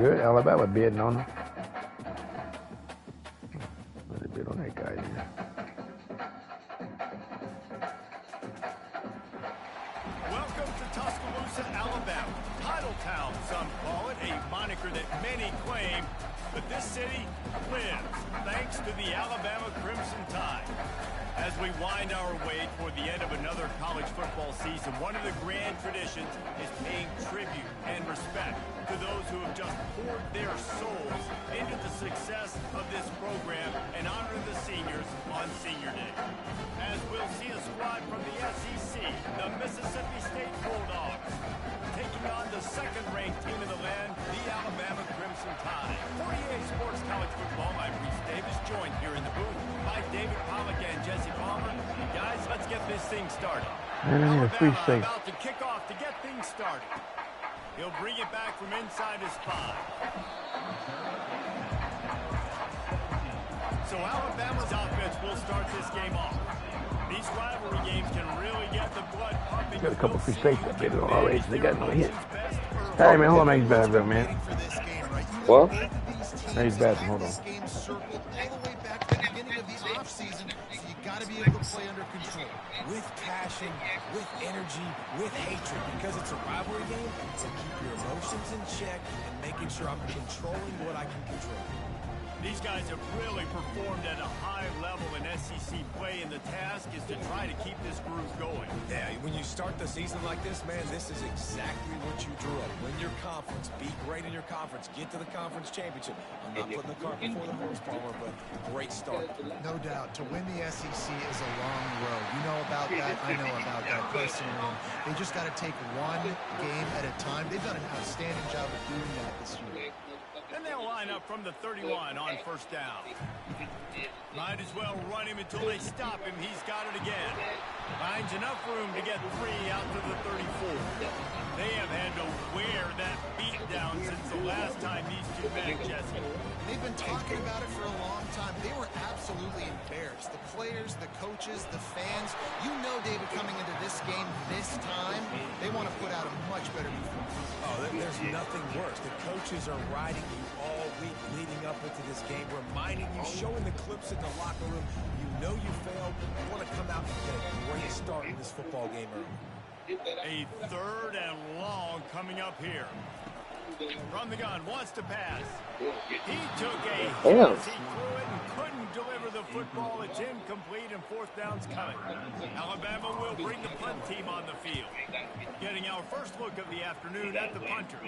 Good. Alabama bidding on him. Let's bid on that guy. Yeah. Welcome to Tuscaloosa, Alabama. Titletown, some call it, a moniker that many claim, but this city lives thanks to the Alabama Crimson Tide. As we wind our way toward the end of another college football season, one of the grand traditions is paying tribute and respect to those who have just poured their souls into the success of this program and honor the seniors on Senior Day. As we'll see a squad from the SEC, the Mississippi State Bulldogs, taking on the second-ranked team in the land, the Alabama Crimson Tide. 48 Sports College Football, I'm Reese Davis, joined here in the booth by David Pollack and Jesse Palmer. Guys, let's get this thing started. Alabama about to kick off to get things started. He'll bring it back from inside his 5. So Alabama's offense will start this game off. These rivalry games can really get the blood pumping. Got a couple free safety up there already. They got no hit. Hey man, hold on, he's bad, man. What? He's bad. Hold on. Got to be able to play under control, with passion, with energy, with hatred, because it's a rivalry game. So keep your emotions in check and making sure I'm controlling what I can control. These guys have really performed at a high level in SEC play, and the task is to try to keep this groove going. Yeah, when you start the season like this, man, this is exactly what you drew up. Win your conference, be great in your conference, get to the conference championship. I'm not putting the cart before the horse, Palmer, but great start. No doubt. To win the SEC is a long road. You know about that. I know about that personally. They just got to take one game at a time. They've done an outstanding job of doing that this year. And they'll line up from the 31 on first down. Might as well run him until they stop him. He's got it again. Finds enough room to get 3 out to the 34. They have had to wear that beat down since the last time these two met, Jesse. They've been talking about it for a long time. They were absolutely embarrassed. The players, the coaches, the fans. You know, David, coming into this game this time, they want to put out a much better performance. Oh, there's nothing worse. The coaches are riding you all week leading up into this game, reminding you, showing the clips in the locker room. You know you failed. You want to come out and get a great start in this football game early. A 3rd and long coming up here. From the gun, wants to pass. He took a hit as he threw it and couldn't deliver the football. It's incomplete and 4th down's coming. Alabama will bring the punt team on the field. Getting our first look of the afternoon at the punter.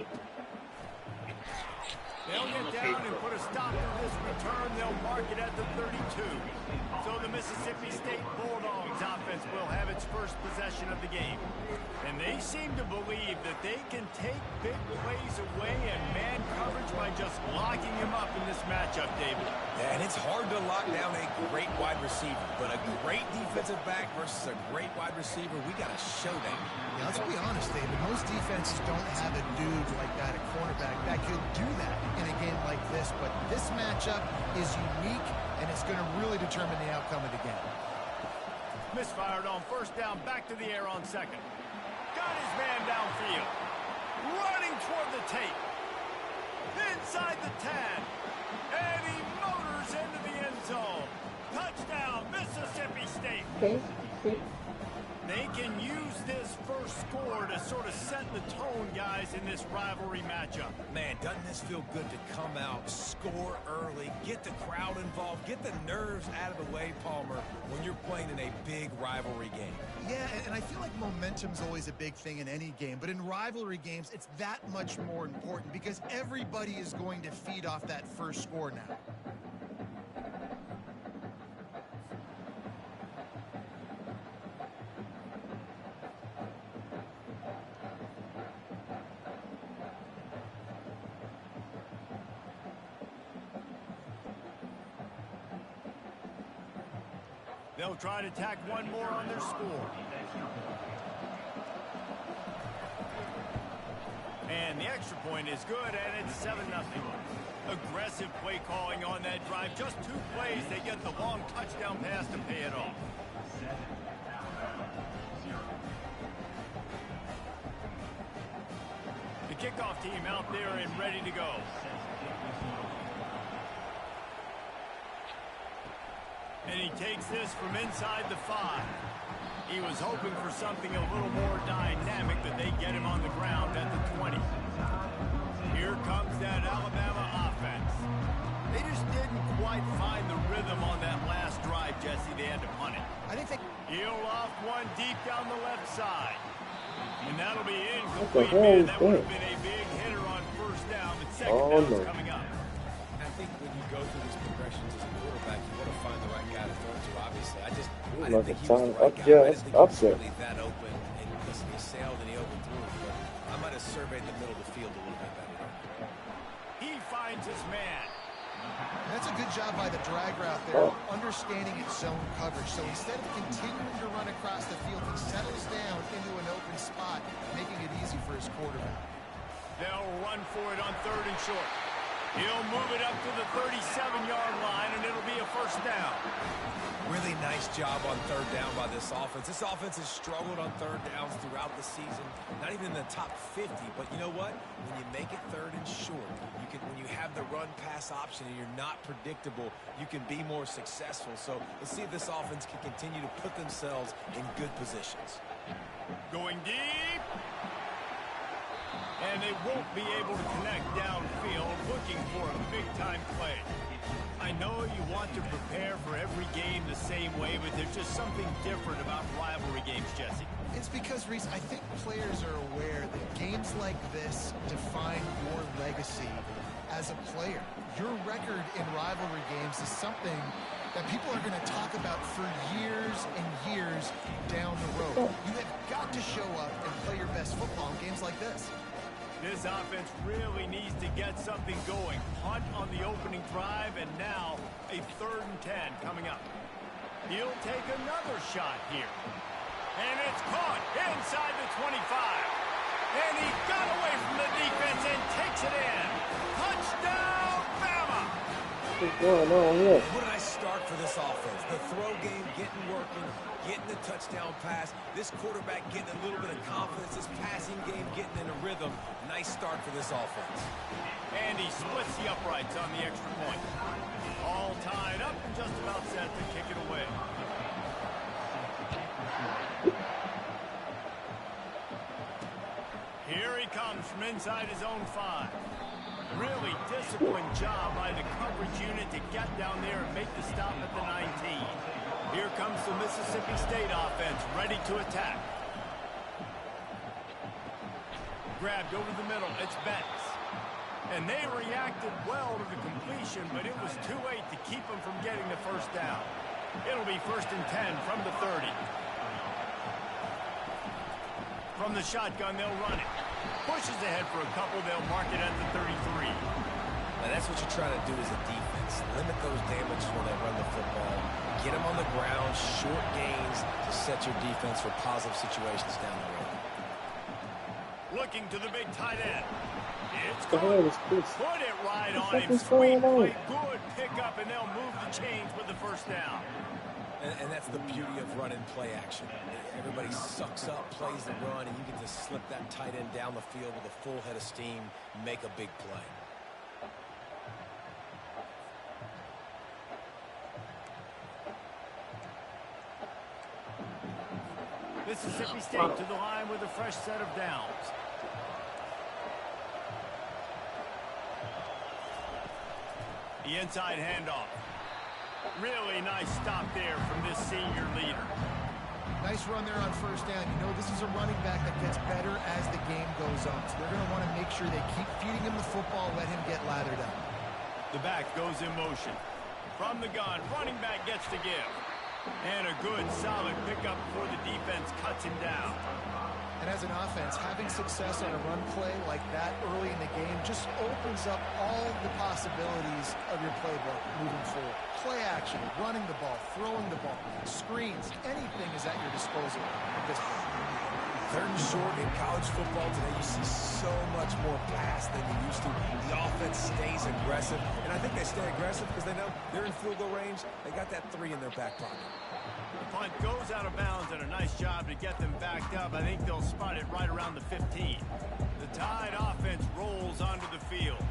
They'll get down and put a stop to this return. They'll mark it at the 32. So the Mississippi State Bulldogs offense will have its first possession of the game. And they seem to believe that they can take big plays away and man coverage by just locking him up in this matchup, David. Yeah, and it's hard to lock down a great wide receiver, but a great defensive back versus a great wide receiver, we got to show that. Yeah, let's be honest, David. Most defenses don't have a dude like that, a cornerback, that could do that in a game like this, but this matchup is unique, and it's going to really determine the outcome of the game. Misfired on first down, back to the air on 2nd. Got his man downfield. Running toward the tape. Inside the 10. And he motors into the end zone. Touchdown, Mississippi State. They can use this first score to sort of set the tone, guys, in this rivalry matchup. Man, doesn't this feel good to come out, score early, get the crowd involved, get the nerves out of the way, Palmer, when you're playing in a big rivalry game? Yeah, and I feel like momentum's always a big thing in any game, but in rivalry games, it's that much more important because everybody is going to feed off that first score now. They'll try to tack one more on their score. And the extra point is good, and it's 7-0. Aggressive play calling on that drive. Just 2 plays, they get the long touchdown pass to pay it off. kickoff team out there and ready to go. And he takes this from inside the 5. He was hoping for something a little more dynamic, that they get him on the ground at the 20. Here comes that Alabama offense. They just didn't quite find the rhythm on that last drive, Jesse. They had to punt it. I think they... He'll loft one deep down the left side. And that'll be incomplete, man. That would have been a big hitter on first down, but second down's coming up. I think when you go through these progressions as a quarterback, you want to find the right guy to throw to, obviously. I didn't think he was the right guy. I didn't think he was really that open, and he sailed and he overthrew it. But I might have surveyed the middle of the field a little bit better. He finds his man. That's a good job by the drag route there, understanding its zone coverage. So instead of continuing to run across the field, he settles down into an open spot, making it easy for his quarterback. They'll run for it on 3rd and short. He'll move it up to the 37-yard line, and it'll be a first down. Really nice job on 3rd down by this offense. This offense has struggled on 3rd downs throughout the season. Not even in the top 50, but you know what? When you make it 3rd and short, when you have the run-pass option and you're not predictable, you can be more successful. So let's see if this offense can continue to put themselves in good positions. Going deep. And they won't be able to connect downfield, looking for a big-time play. I know you want to prepare for every game the same way, but there's just something different about rivalry games, Jesse. It's because, Reese, I think players are aware that games like this define your legacy as a player. Your record in rivalry games is something that people are going to talk about for years and years down the road. You have got to show up and play your best football in games like this. This offense really needs to get something going. Punt on the opening drive, and now a 3rd and 10 coming up. He'll take another shot here. And it's caught inside the 25. And he got away from the defense and takes it in. Touchdown, Bama! What's going on here? What a nice start for this offense. The throw game getting working, getting the touchdown pass. This quarterback getting a little bit of confidence. This passing game getting in a rhythm. Nice start for this offense. And he splits the uprights on the extra point. All tied up and just about set to kick it away. Here he comes from inside his own 5. Really disciplined job by the coverage unit to get down there and make the stop at the 19. Here comes the Mississippi State offense, ready to attack. Grabbed over the middle, it's Betts. And they reacted well to the completion, but it was too late to keep them from getting the first down. It'll be 1st and 10 from the 30. From the shotgun, they'll run it. Pushes ahead for a couple, they'll mark it at the 33. Now that's what you try to do as a defense. Limit those damages when they run the football. Get them on the ground, short gains to set your defense for positive situations down the road. Looking to the big tight end. It's The hell is this? put it right on him. fuck's Sweet going on? play, good pickup, and they'll move the chains with the first down. And that's the beauty of run and play action. Everybody sucks up, plays the run, and you get to slip that tight end down the field with a full head of steam, make a big play. Mississippi State to the line with a fresh set of downs. The inside handoff. Really nice stop there from this senior leader. Nice run there on first down. You know, this is a running back that gets better as the game goes on. So they're going to want to make sure they keep feeding him the football, let him get lathered up. The back goes in motion. From the gun, running back gets to give. And a good, solid pickup before the defense cuts him down. And as an offense, having success on a run play like that early in the game just opens up all the possibilities of your playbook moving forward. Play action, running the ball, throwing the ball, screens, anything is at your disposal at this point. 3rd and short in college football today, you see so much more pass than you used to. The offense stays aggressive, and I think they stay aggressive because they know they're in field goal range. They got that 3 in their back pocket. punt goes out of bounds, and a nice job to get them backed up. I think they'll spot it right around the 15. The Tide offense rolls onto the field.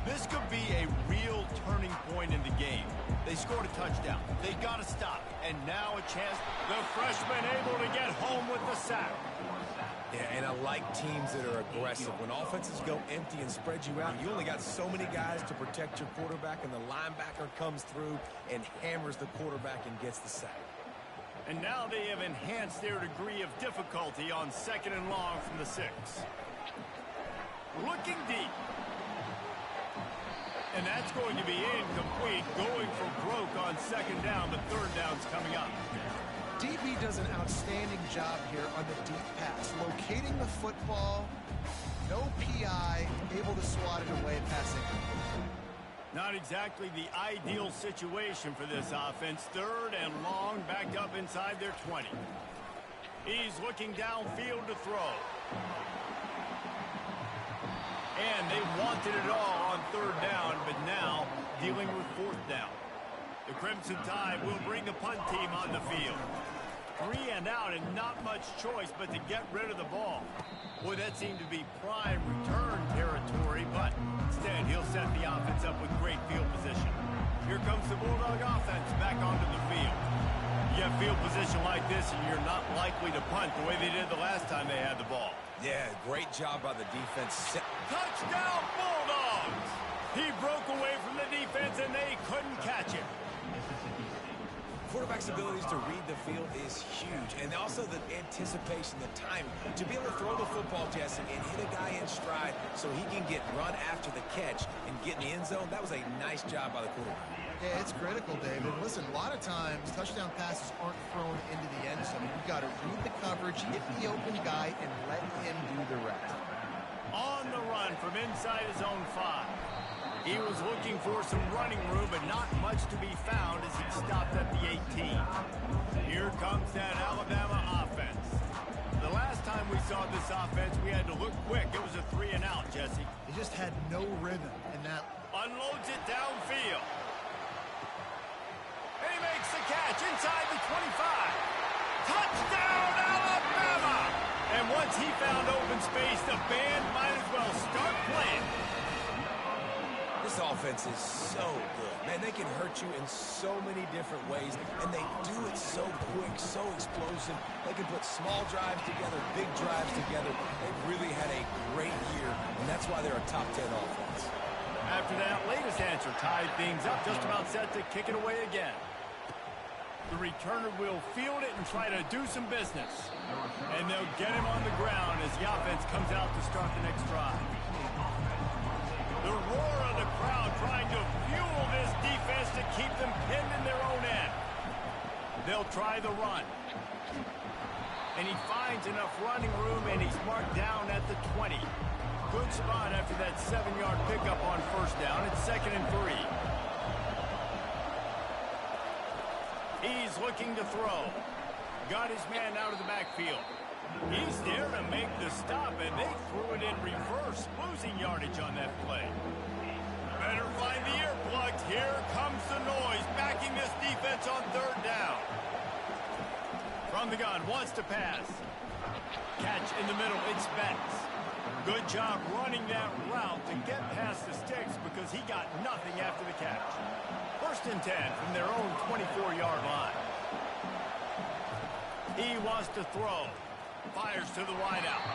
This could be a real turning point in the game. They scored a touchdown. They got to stop. And now a chance. The freshman able to get home with the sack. Yeah, and I like teams that are aggressive. When offenses go empty and spread you out, you only got so many guys to protect your quarterback, and the linebacker comes through and hammers the quarterback and gets the sack. And now they have enhanced their degree of difficulty on 2nd and long from the 6. Looking deep. And that's going to be incomplete, going for broke on 2nd down, but 3rd down's coming up. DB does an outstanding job here on the deep pass, locating the football, no PI, able to swat it away passing. Not exactly the ideal situation for this offense. 3rd and long, backed up inside their 20. He's looking downfield to throw. And they wanted it all on 3rd down, but now dealing with 4th down. The Crimson Tide will bring the punt team on the field. 3 and out and not much choice but to get rid of the ball. Boy, that seemed to be prime return territory, but instead he'll set the offense up with great field position. Here comes the Bulldog offense back onto the field. You have field position like this and you're not likely to punt the way they did the last time they had the ball. Yeah, great job by the defense. Touchdown Bulldogs! He broke away from the defense and they couldn't catch him. Quarterback's abilities to read the field is huge, and also the anticipation, the timing. To be able to throw the football, Jesse, and hit a guy in stride so he can get run after the catch and get in the end zone, that was a nice job by the quarterback. Yeah, it's critical, David. Listen, a lot of times touchdown passes aren't thrown into the end zone. You've got to read the coverage, hit the open guy, and let him do the rest. On the run from inside his own 5. He was looking for some running room, but not much to be found as he stopped at the 18. Here comes that Alabama offense. The last time we saw this offense, we had to look quick. It was a 3 and out, Jesse. They just had no rhythm in that. Unloads it downfield. And he makes the catch inside the 25. Touchdown, Alabama! And once he found open space, the band might as well start playing. This offense is so good. Man, they can hurt you in so many different ways, and they do it so quick, so explosive. They can put small drives together, big drives together. They've really had a great year, and that's why they're a top 10 offense. After that latest answer tied things up, just about set to kick it away again. The returner will field it and try to do some business. And they'll get him on the ground as the offense comes out to start the next drive. The roar of the crowd trying to fuel this defense to keep them pinned in their own end. They'll try the run. And he finds enough running room, and he's marked down at the 20. Good spot after that 7-yard pickup on 1st down. It's 2nd and 3. He's looking to throw. Got his man out of the backfield. He's there to make the stop, and they threw it in reverse, losing yardage on that play. Better find the earplugs. Here comes the noise, backing this defense on 3rd down. From the gun, wants to pass. Catch in the middle, it's Betts. Good job running that route to get past the sticks because he got nothing after the catch. 1st and 10 from their own 24-yard line. He wants to throw. Fires to the wideout.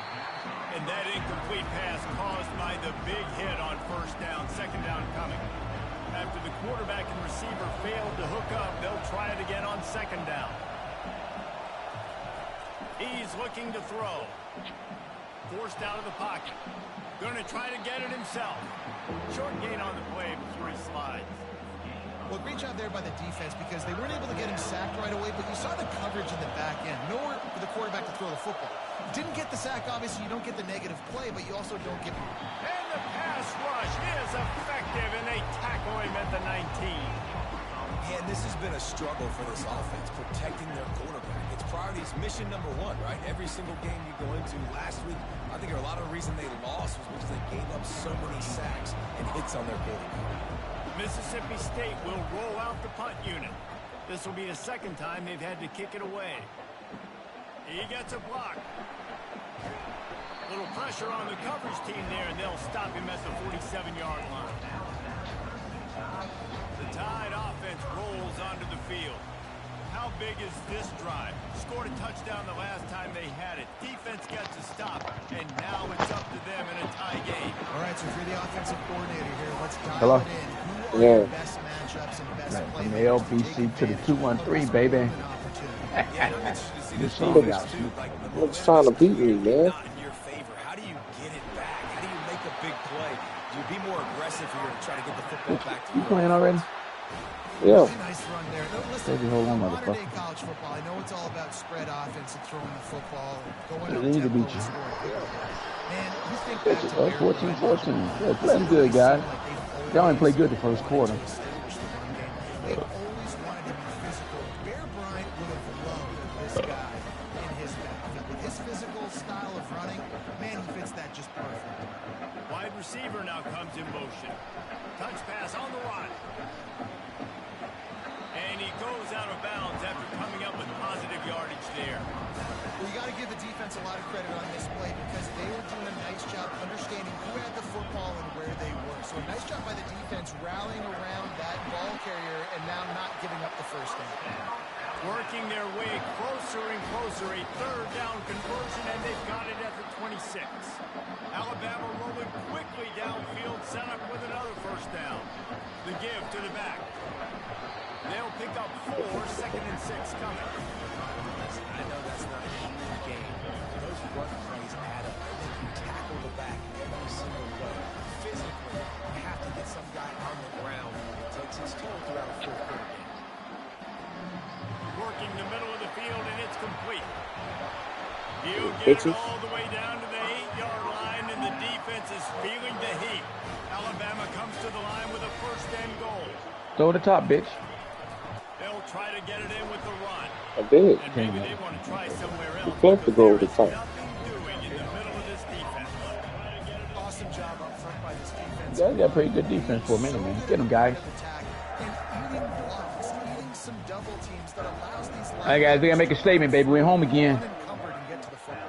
And that incomplete pass caused by the big hit on 1st down. 2nd down coming. After the quarterback and receiver failed to hook up, they'll try it again on 2nd down. He's looking to throw. Forced out of the pocket. Going to try to get it himself. Short gain on the play before he slides. Well, great job there by the defense because they weren't able to get him sacked right away, but you saw the coverage in the back end. Nowhere for the quarterback to throw the football. Didn't get the sack, obviously. You don't get the negative play, but you also don't get... And the pass rush is effective, and they tackle him at the 19. And this has been a struggle for this offense, protecting their quarterback. It's priorities, mission number 1, right? Every single game you go into last week, I think a lot of the reason they lost was because they gave up so many sacks and hits on their quarterback. Mississippi State will roll out the punt unit. This will be the second time they've had to kick it away. He gets a block. Little pressure on the coverage team there, and they'll stop him at the 47-yard line. The Tide offense rolls onto the field. How big is this drive? Scored a touchdown the last time they had it. Defense gets a stop, and now it's up to them in a tie game. All right, so if you're the offensive coordinator here, let's dial Hello? it in. Who are your best matchups and best From the playmakers LBC to the 213, baby. Yeah, I'm interested to see This the song defense, out. too. Like, the Looks trying to beat me, man. Not in your favor. How do you get it back? How do you make a big play? Do you be more aggressive here to try to get the football back to You you? playing already? Yeah. Nice run there. No, listen, Baby, hold on, modern motherfucker. day college football, I know it's all about spread offense and throwing the football and going They up need to tempo beat and you. scoring. Man, you think Bitch, back to where 14-14. Bear Yeah, playing good, guys. Bryant They only played good the first quarter. established the run game. They always wanted to be physical. Bear Bryant would have loved this guy in his backfield. With his physical style of running, man, he fits that just perfect. wide receiver now comes in motion. Touch pass on the run. And he goes out of bounds after coming up with positive yardage there. Well, you got to give the defense a lot of credit on this play because they were doing a nice job understanding who had the football and where they were. So a nice job by the defense rallying around that ball carrier and now not giving up the first down. Working their way closer and closer. A third down conversion, and they've got it at the 26. Alabama rolling quickly downfield, set up with another first down. The give to the back. They'll pick up 4, 2nd and 6 coming. I know that's not a huge game. Those run plays add up. I think you tackle the back every single way. Physically, you have to get some guy on the ground. It takes its toll throughout a fourth quarter game. Working the middle of the field, and it's complete. He'll get it all the way down to the 8-yard line, and the defense is feeling the heat. Alabama comes to the line with a first and goal. Throw the top, bitch. They'll try to get it in with the run. I did. And maybe they want to try somewhere else. flipped the goal to There is top. nothing doing in the middle of this defense. Awesome job up front by this defense. You guys got pretty good defense for a minute, man. Get them, guys. And eating blocks, eating some double teams that allows these All right, guys, we gotta make a statement, baby. We're home again. unencumbered and get to the football.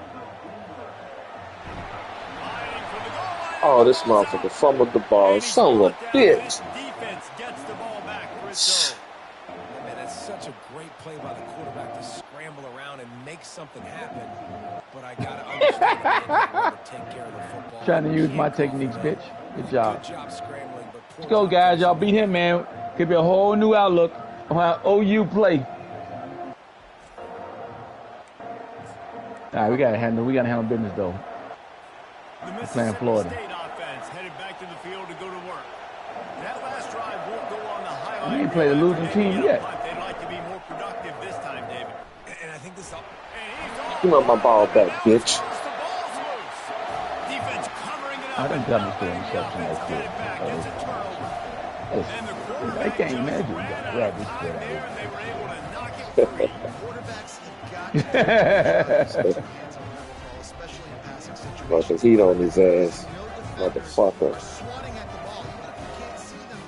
Fighting for the goal line. Oh, this motherfucker fumbled the ball. Son of a bitch. Defense gets the ball back for its own. Man, that's such a great play by the quarterback to scramble around and make something happen. But I gotta understand that to take care of the football. Trying to use my Can't go techniques, for that. bitch. Good job. Good job scrambling, but poor Let's go, job guys. Y'all finishing. beat him, man. Could be a whole new outlook on how OU play. All right, we gotta handle business though. The playing Mississippi Florida. State offense headed back to the field to go to work. That last drive won't go on the highlight. We ain't played a reel losing after they team get a yet. punt. They'd like to be more productive this time, David. And I think this And he's Give me my ball back, bitch. The ball's loose. Defense covering it up. I didn't tell me to Now interception the offense like get that. it back. It's a turnover. Listen, And the I quarterback can't just imagine ran that. out Right, of this time guy. there, and they were able to knock it free. Quarterbacks have got to get hands on the football, especially in passing situations. Fucking heat on his ass. No defenders Motherfucker. are swatting at the ball. Even if you can't see them,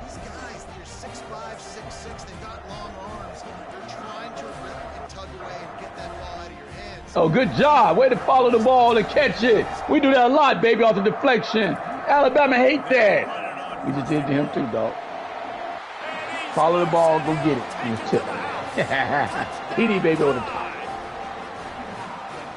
these guys, they're 6'5", 6'6", they've got long arms. They're trying to rip and tug away and get that ball out of your hands. Oh, good job. Way to follow the ball and catch it. We do that a lot, baby, off the deflection. Alabama hate that. We just did to him too, dog. Follow the ball, go get it. And it's tip. PD, baby, over the top.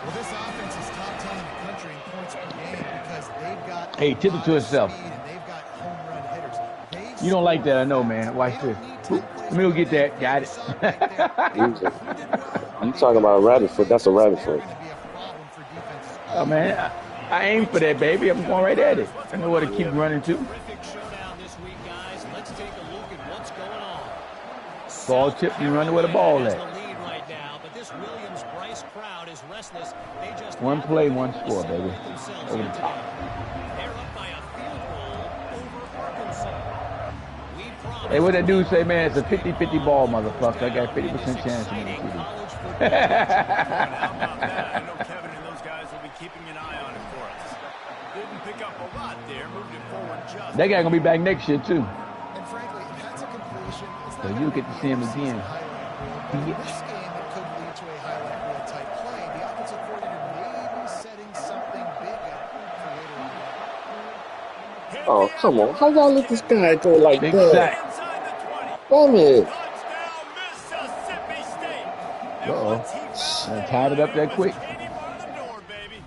Well, this offense is top 10 in the country in points per game because they've got Hey, tip it to itself. speed and they've got home run hitters. They've You don't like that, I know, man. Watch this. Let me go get that. Got it. Easy. You talking about a rabbit foot? That's a rabbit foot. Oh, man. I aim for that, baby. I'm going right at it. I know where to keep running to. Terrific showdown this week, guys. Let's take a look at what's going on. Ball tip, you running where the ball Has at. the lead right now, but this Williams-Bryce crowd is restless. They just One play, one score, baby. separate themselves Over the here top. today. They're up by a field goal over Arkansas. We promise Hey, what that dude say, man? It's a 50-50 ball, motherfucker. I got 50% chance to exciting win. college football. How about that? I know Kevin and those guys will be keeping an eye on it for us. Didn't pick up a lot there, moved it forward just. That guy gonna be back next year too. And frankly, if that's a completion, it's So you get to see him again. In this game, it could lead to a highlight reel type play. The offensive coordinator may be setting something big up for later in the game. Oh, come on. How y'all let this guy go like Big that? sack. Inside the 20. Damn it. Touchdown, Mississippi State. And Uh-oh. once he found And it, tied it up that was quick. Katie bar the door, baby.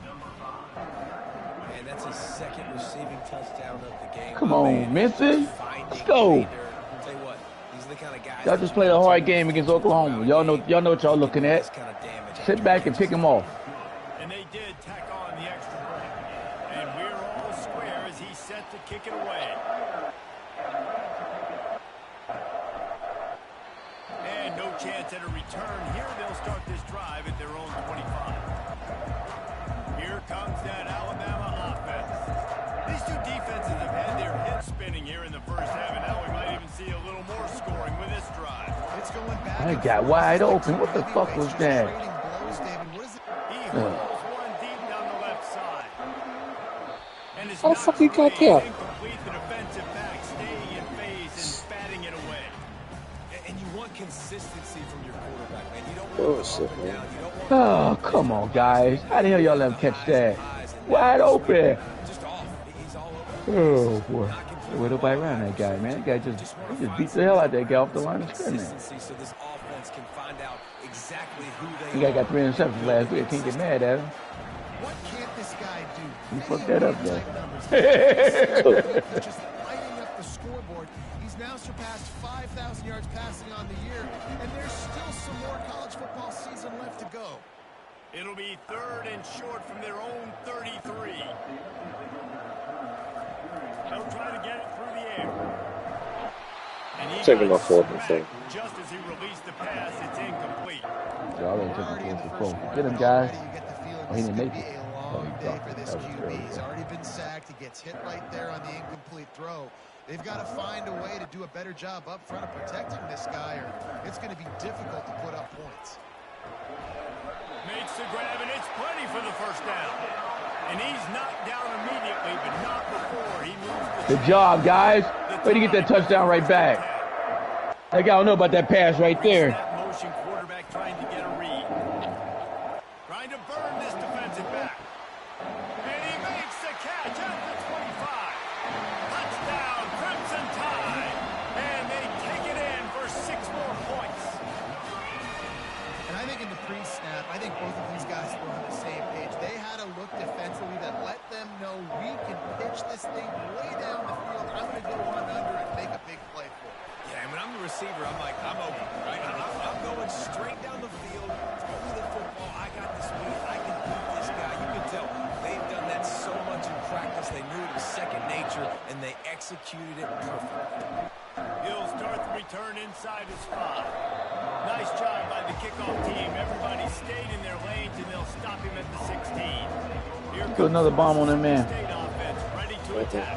And that's his second receiving touchdown of the game. Come My on, man is Memphis. just finding Let's go. pay dirt. Tell you what, these are the kind of guys Y'all that just you played a want hard to game against Oklahoma. Y'all know what y'all looking at. this kind of damage Sit back and pick him off. And they did tack on the extra point. And we're all square as he's set to kick it away. And no chance at a return here. They'll start this drive at their own 25. Here comes that Alabama offense. These two defenses have had their heads spinning here in the first half, and now we might even see a little more scoring with this drive. It's going back. I and got forth. wide It's like open. What the two fuck was heavyweights just that? trading blows, David. What is it? He hurls one deep down the left side. And it's How the not fuck he got great. there? Incomplete. The defensive back staying in phase and batting it away. And you want consistency from your quarterback, man. You don't want Bullshit, to man. down. You don't want Oh, come on, guys. How the hell y'all let him catch that? Wide open. just off. He's all over. Oh, boy. There was nobody around that guy, man. That guy just beat the hell out of that guy off the line of scrimmage. Consistency so this offense can find out exactly who That they guy are. got 3 interceptions last week. I can't get mad at him. What can't this guy do? He fucked that up, though. He's just lighting up the scoreboard. He's now surpassed 5,000 yards passing on the year, and there's still some more college football season left to go. It'll be 3rd and short from their own 33. They'll try to get it through the air. And he Taking got my fourth and smacked thing. just as he released the pass. It's incomplete. Y'all already took Already in him the for first the quarter, Get him, though, guys. already you get the feeling Oh, he this didn't could make be it. a Oh, long he day dropped for it. this That was QB. terrible. He's already been sacked. He gets hit right there on the incomplete throw. They've got to find a way to do a better job up front of protecting this guy, or it's going to be difficult to put up points. Makes the grab, and it's plenty for the first down. And he's knocked down immediately, but not before he moves the Good job, guys. Way to get that touchdown right back. That guy don't know about that pass right there. Snap motion quarterback trying to get a read. Trying to burn this defensive back. And he makes the catch at the 25. Touchdown, Crimson Tide. And they take it in for 6 more points. And I think in the pre-snap, I think both of these guys were on the same page. They had a look defensively that let them know we can pitch this thing way down the field. I'm going to go on under and make a big play for it. Yeah, and when I'm the receiver, I'm like, I'm open, right? I'm going straight down the field. Throw me the football. I got the speed. I can beat this guy. You can tell they've done that so much in practice. They knew it was second nature, and they executed it perfectly. He'll start the return inside his 5. Nice job by the kickoff team. Everybody stayed in their lanes, and they'll stop him at the 16. Here Put another bomb on him, man. State offense ready to attack.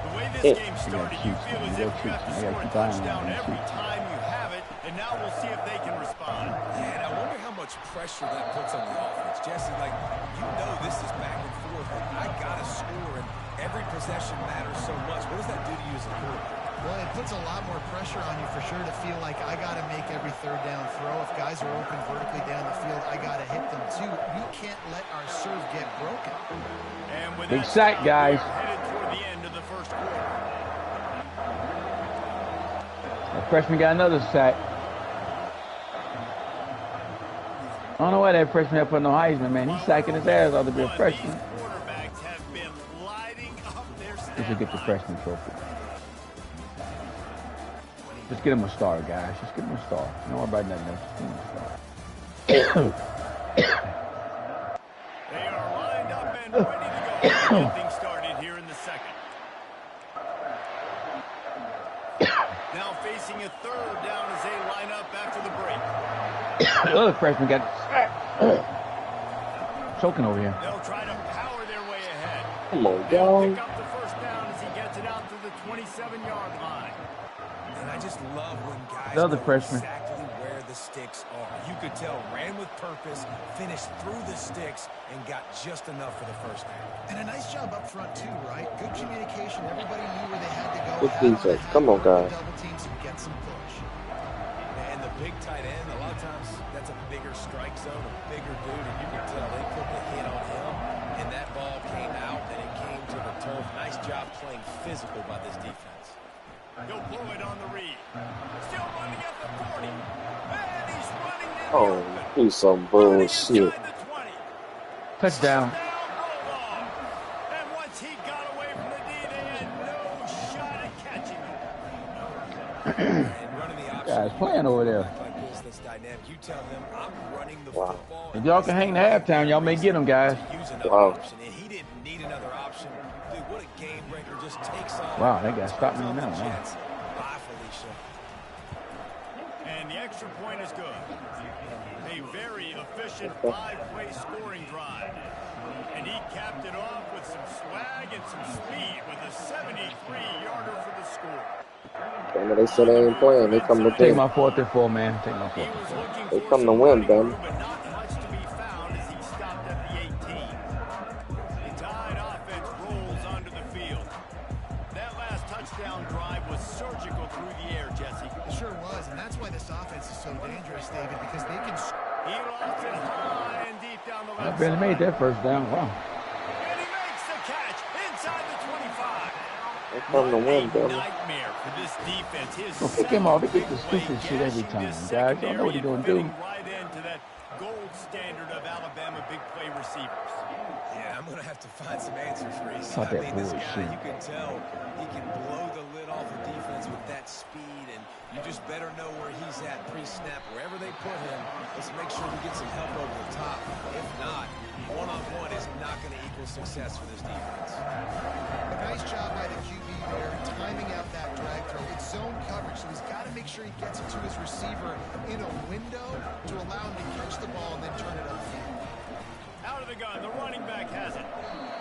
The way this game started, you feel as if you have to score a touchdown every time you have it, and now we'll see if they can respond. Yeah, and I wonder how much pressure that puts on the offense. Jesse, like, you know this is back and forth, but I got to score, and every possession matters so much. What does that do to you as a quarterback? Well, it puts a lot more pressure on you for sure to feel like I got to make every third down throw. If guys are open vertically down the field, I got to hit them too. We can't let our serve get broken. And with Big that sack, stop, we guys. are headed toward the end of the first quarter. That freshman got another sack. I don't know why that freshman had put no Heisman, man. He's sacking his ass off to be a freshman. These quarterbacks have been lighting up their He should get the freshman trophy. Just get him a star, guys. Just get him a star. Don't worry about nothing else. Just get him a star. They are lined up and ready to go. Get things started here in the second. Now facing a third down as they line up after the break. The other freshman got choking over here. They'll try to power their way ahead. Come on, They'll dog. pick up the first down as he gets it out to the 27-yard line. And I just love when guys The other know freshman. exactly where the sticks are. You could tell ran with purpose, finished through the sticks, and got just enough for the first down. And a nice job up front too, right? Good communication. Everybody knew where they had to go. Good Had on the defense. half Come on, court, guys. double teams and get some push. strike zone, a bigger dude, and you can tell they put the hit on him, and that ball came out, and it came to the turf. Nice job playing physical by this defense. He'll blow it on the read. Still running at the 40. And he's running in the Oh, open. he's some Running bullshit. inside the 20. Touchdown. Roll on. And once he got away from the D, they had no shot at catching him. And running the option. Guys playing over there. Like this, that's dynamic. You tell them, I'm running the Wow. football. If y'all can hang the halftime, y'all may get them, guys. Use another Wow. option, and he didn't need another option. Dude, what a game breaker. Just takes off. Wow, that guy stopped me Turns now, off the man. Jets. Bye, Felicia. And the extra point is good. A very efficient 5-play scoring drive. And he capped it off with some swag and some speed with a 73-yarder for the score. Damn it, they said they ain't playing. They come to Take play. my 4th and 4, man. Take my 4th He and was 4. looking They for come to some win, running Ben. room, but not much to be found as he stopped at the 18. The Tide offense rolls onto the field. That last touchdown drive was surgical through the air, Jesse. It sure was, and that's why this offense is so dangerous, David, because they can. He lost it high and deep down the I left barely side. made that first down. Wow. And he makes the catch inside the 25. They come to win, What a baby. nightmare for this defense. His Don't pick him off. He gets the second big stupid play shit every gashing time, this guys. Don't know what he's secondary gonna do. and fitting right into that gold standard of Alabama big play receivers. Yeah, I'm going to have to find some answers, Reese. Stop that this guy, bullshit. you can tell he can blow the lid off the defense with that speed, and you just better know where he's at pre-snap. Wherever they put him, let's make sure we get some help over the top. If not, one-on-one is not going to equal success for this defense. A nice job by the QB there, timing out that drag throw. It's zone coverage, so he's got to make sure he gets it to his receiver in a window to allow him to catch the ball and then turn it upfield. Out of the gun, the running back has it.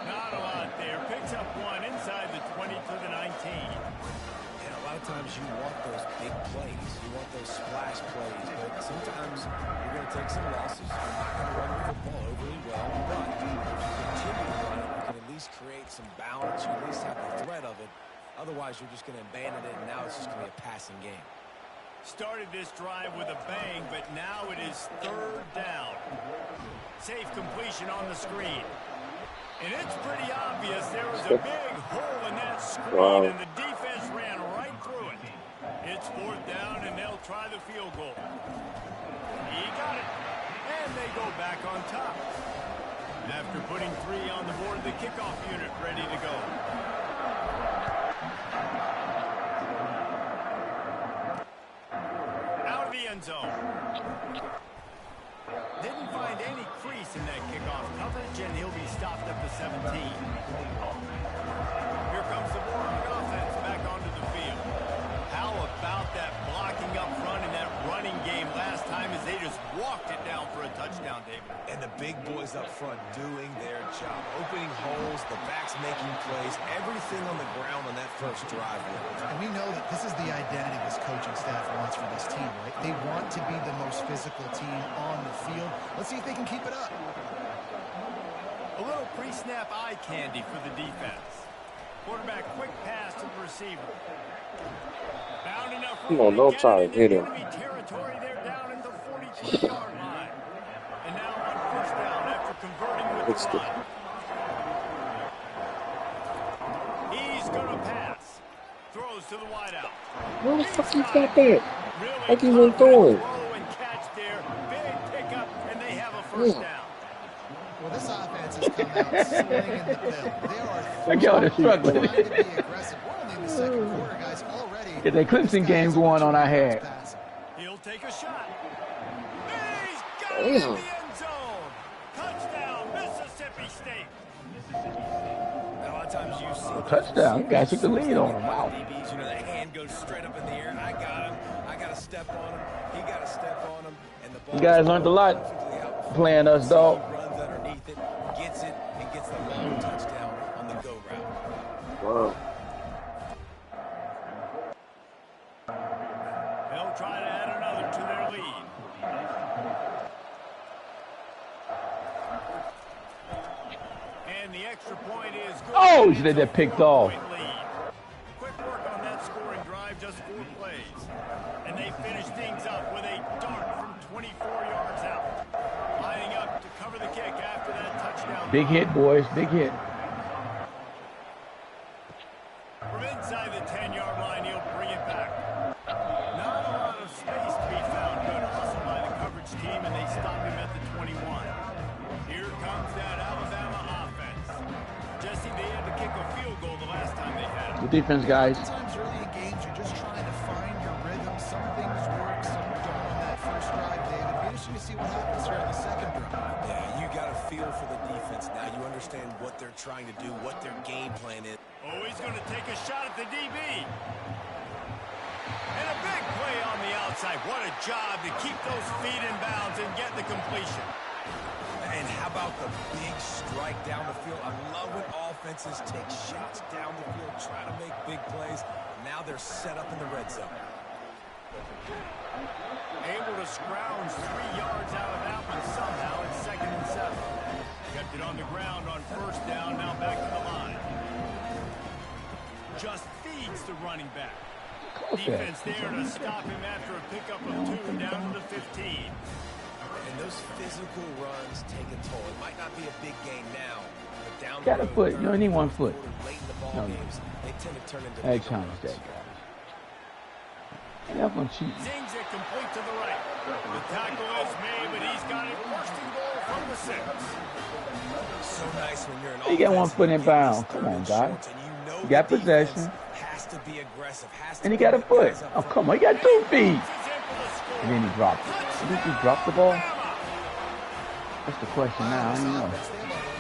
Not a lot there. Picks up one inside the 20 to the 19. And a lot of times you want those big plays. You want those splash plays. But sometimes you're going to take some losses. You're not going to run the football overly well. But if you continue to run it, you can at least create some balance. You at least have the threat of it. Otherwise, you're just going to abandon it, and now it's just going to be a passing game. Started this drive with a bang, but now it is 3rd down. Safe completion on the screen. And it's pretty obvious there was a big hole in that screen, Wow. and the defense ran right through it. It's 4th down, and they'll try the field goal. He got it, and they go back on top. After putting 3 on the board, the kickoff unit ready to go. Out of the end zone. Didn't find any crease in that kickoff coverage, and he'll be stopped at the 17. Here comes the Bulldog offense back onto the field. How about that blocking up front in that running game last time as they just walked it down for a touchdown, David? And the big boys up front doing their job. Opening holes, the backs making plays, everything on the ground on that first drive. And we know that this is the identity this coaching staff wants for this team, right? They want to be the most physical team on the field. Let's see if they can keep it up. A little pre-snap eye candy for the defense. Quarterback quick pass to the receiver. Bound enough Come on, don't try to hit him. enemy territory there down at the 43-yard line. And now on 1st down after converting with It's the the- run. He's going to pass. Throws to the wideout. Where the fuck you got that? Really Like he went confident throwing. throw and catch there. Big pickup, and they have a 1st Yeah. down. Well, this offense has come out slinging the bill. They are Look y'all, they're struggling. trying to be aggressive. We're only in the 2nd quarter, guys. Already. Get that Clemson game going on our head. He'll take a shot. He's got it in the end zone. Touchdown, Mississippi State. Now, a lot of times you see Touchdown. You guys took the lead on him. Wow. DBs, you know, that hand goes straight up in the air. I got him. I got to step on him. He got to step on him. And the ball You guys learned a lot perfectly out. playing us, dog. He runs underneath it, gets it, and gets the long touchdown on the go route. Wow. They'll try to add another to their lead. And the extra point is good. Oh, she did that picked off. Quick work on that scoring drive drive, just 4 plays. And they finish things up with a dart from 24 yards out. Lining up to cover the kick after that touchdown. Big hit, boys. Big hit. From inside the 10-yard line, he'll bring it back. Not a lot of space to be found. Good hustle by the coverage team, and they stop him at the 21. Here comes that Alabama offense. Jesse, they had to kick a field goal the last time they had it. Good defense, guys. Sometimes early in games, you're just trying to find your rhythm. Some things work, some don't on that first drive, David. Be interesting to see what happens here on the second drive. Yeah, you got a feel for the defense now. You understand what they're trying to do, what their game plan is. Oh, he's going to take a shot at the DB. And a big play on the outside. What a job to keep those feet in bounds and get the completion. And how about the big strike down the field? I love when offenses take shots down the field, try to make big plays. Now they're set up in the red zone. Able to scrounge 3 yards out of that one somehow. It's 2nd and 7. Kept it on the ground on first down. Now back to the line. Just feeds the running back. Defense there to stop him after a pickup of 2 down to the 15. And those physical runs take a toll. It might not be a big game now, but down Got the a road, foot. You only need 1 foot. late in the ball No. games, they tend to turn into Egg bigger challenge runs. that, guys. Yeah, I'm gonna cheat. Zings it complete to the right. The tackle is made, but he's got it first and goal from the 6. So nice when you're an You got 1 offense foot in and you're bounds. getting Come on, third and guys. shorts, and you know You got the defense possession. has to be aggressive, has to And he put got a the foot. guys up Oh, front. come on. He got 2 feet. He's in for the score. And then he dropped it. Did he drop the ball? That's the question now. I don't know. They have a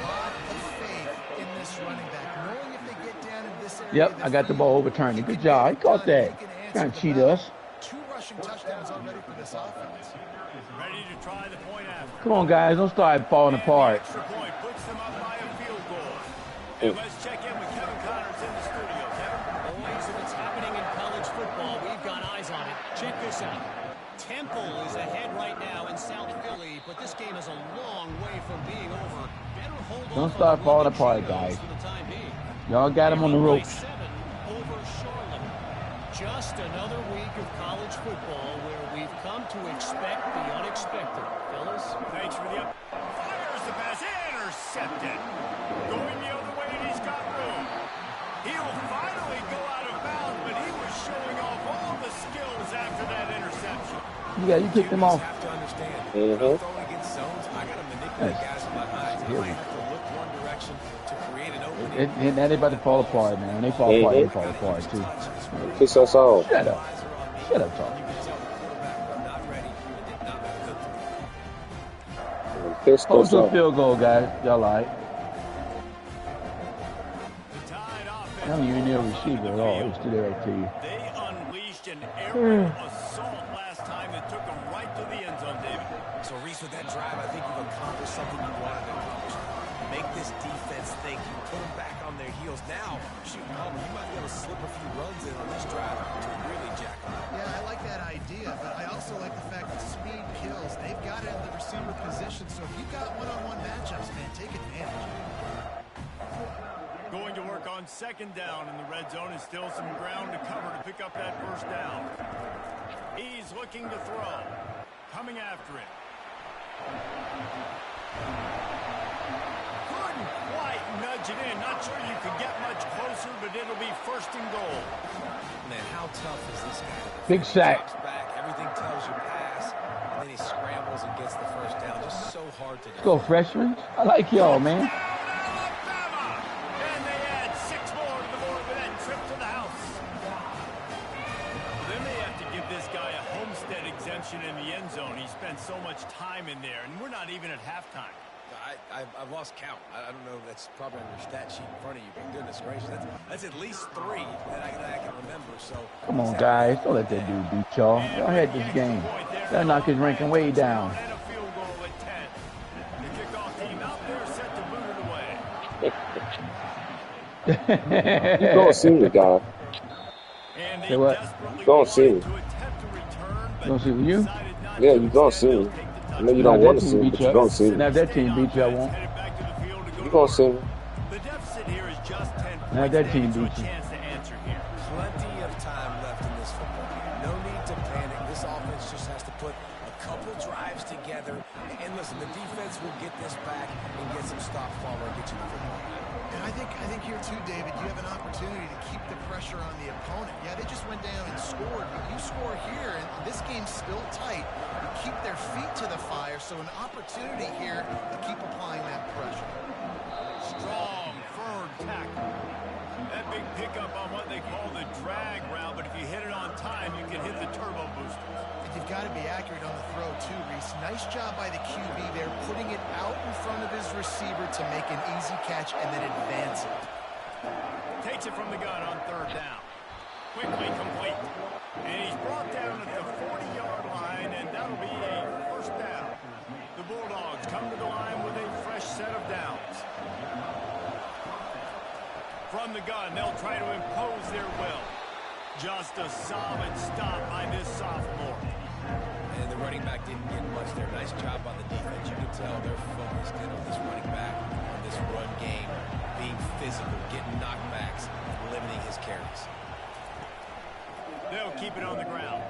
lot of faith in this running back, knowing if they get down in this area. Yep, I got the ball overturned. Good job. He caught that. Trying to cheat us. 2 rushing touchdowns already for this offense. Ready to try the point after. Come on, guys. Don't start falling apart. Extra point puts them up by a field goal. And let's check in with Kevin Connors in the studio. Kevin? Boys, if it's happening in college football, we've got eyes on it. Check this out. Temple is ahead right now in South Philly, but this game is a long way from being over. Better hold Don't off start on the falling Lincoln apart, Shadows guys. for the time being. Y'all got him on the By ropes. 7 over Charlotte. Just another week of college football where we've come to expect the unexpected. Fellas, Thanks for the up. Fires the pass. Intercepted. Going the other way, and he's got room. He'll finally go out of bounds, but he was showing off all the skills after that interception. You kicked him off. Have to understand. Mhm. Throwing against zones, I got to manipulate Yes. guys with my eyes. I Here might we have to look one direction to create an opening. Now they about to fall apart, man. When they fall apart, they fall apart, too. Piss us off. Shut up. Shut up, talk. Not ready. It did not look good. Piss Hold us to a off. field goal, guys. Y'all all right. The Tide offense. No, you ain't near receiver at all. He stood there right to you. They unleashed an aerial assault last time that took them right to the end zone, David. So, Reese, with that drive, I think you've accomplished something you wanted to accomplish. Make this defense think. You put them back on their heels. Now, shoot, Palmer, you might be able to slip a few runs in on this drive to really jack them up. Yeah, I like that idea, but I also like the fact that speed kills. They've got it in the receiver position, so if you've got one-on-one matchups, man, take advantage. Going to work on 2nd down in the red zone, and still some ground to cover to pick up that first down. He's looking to throw. Coming after it. Couldn't quite nudge it in. Not sure you could get much closer, but it'll be 1st and goal. Man, how tough is this guy? Big sack. Drops back, everything tells you pass, and then he scrambles and gets the first down. Just so hard to do. Let's go, freshmen. I like y'all, man. Alabama! And they add 6 more to the board with that trip to the house. Then they have to give this guy a homestead exemption in the end zone. He spent so much time in there, and we're not even at halftime. I've lost count. I don't know. That's probably on your stat sheet in front of you, but goodness gracious, that's at least 3 that I can remember. So Come on, guys. Don't let that dude beat y'all. Y'all had this game. That'll knock his ranking way down. And a field goal at 10. The kickoff team out there set to boot it away. You gonna see me, guy. And they Say what? desperately Gonna see wanted me. to attempt to return, but Gonna see with you? decided not Yeah, to. you gonna Instead, see they'll me. take the I know you Now don't that want to team see me, beat but you you up. gonna see me. Now if that team beat you, I won't. Headed back to the field to go You to gonna work. see me. The deficit here is just 10 points. Now that They team have no beat you. chance to answer here. plenty of time left in this offense just has to put a couple drives together. And listen, the defense will get this back and get some stops following and get you the football. And I think here too, David, you have an opportunity to keep the pressure on the opponent. Yeah, they just went down and scored, but you score here, and this game's still tight. You keep their feet to the fire, so an opportunity here to keep applying that pressure. Strong, firm tackle. That big pickup on what they call the drag route, but if you hit it on time, you can hit the turbo boosters. And you've got to be accurate on the throw too, Reese. Nice job by the QB there, putting it out in front of his receiver to make an easy catch and then advance it. Takes it from the gun on third down. Quickly complete. And he's brought down at the 40-yard line, and that'll be a first down. The Bulldogs come to the line with a fresh set of downs. From the gun, they'll try to impose their will. Just a solid stop by this sophomore. And the running back didn't get much there. Nice job on the defense. You can tell they're focused in on this running back, on this run game, being physical, getting knockbacks, limiting his carries. They'll keep it on the ground.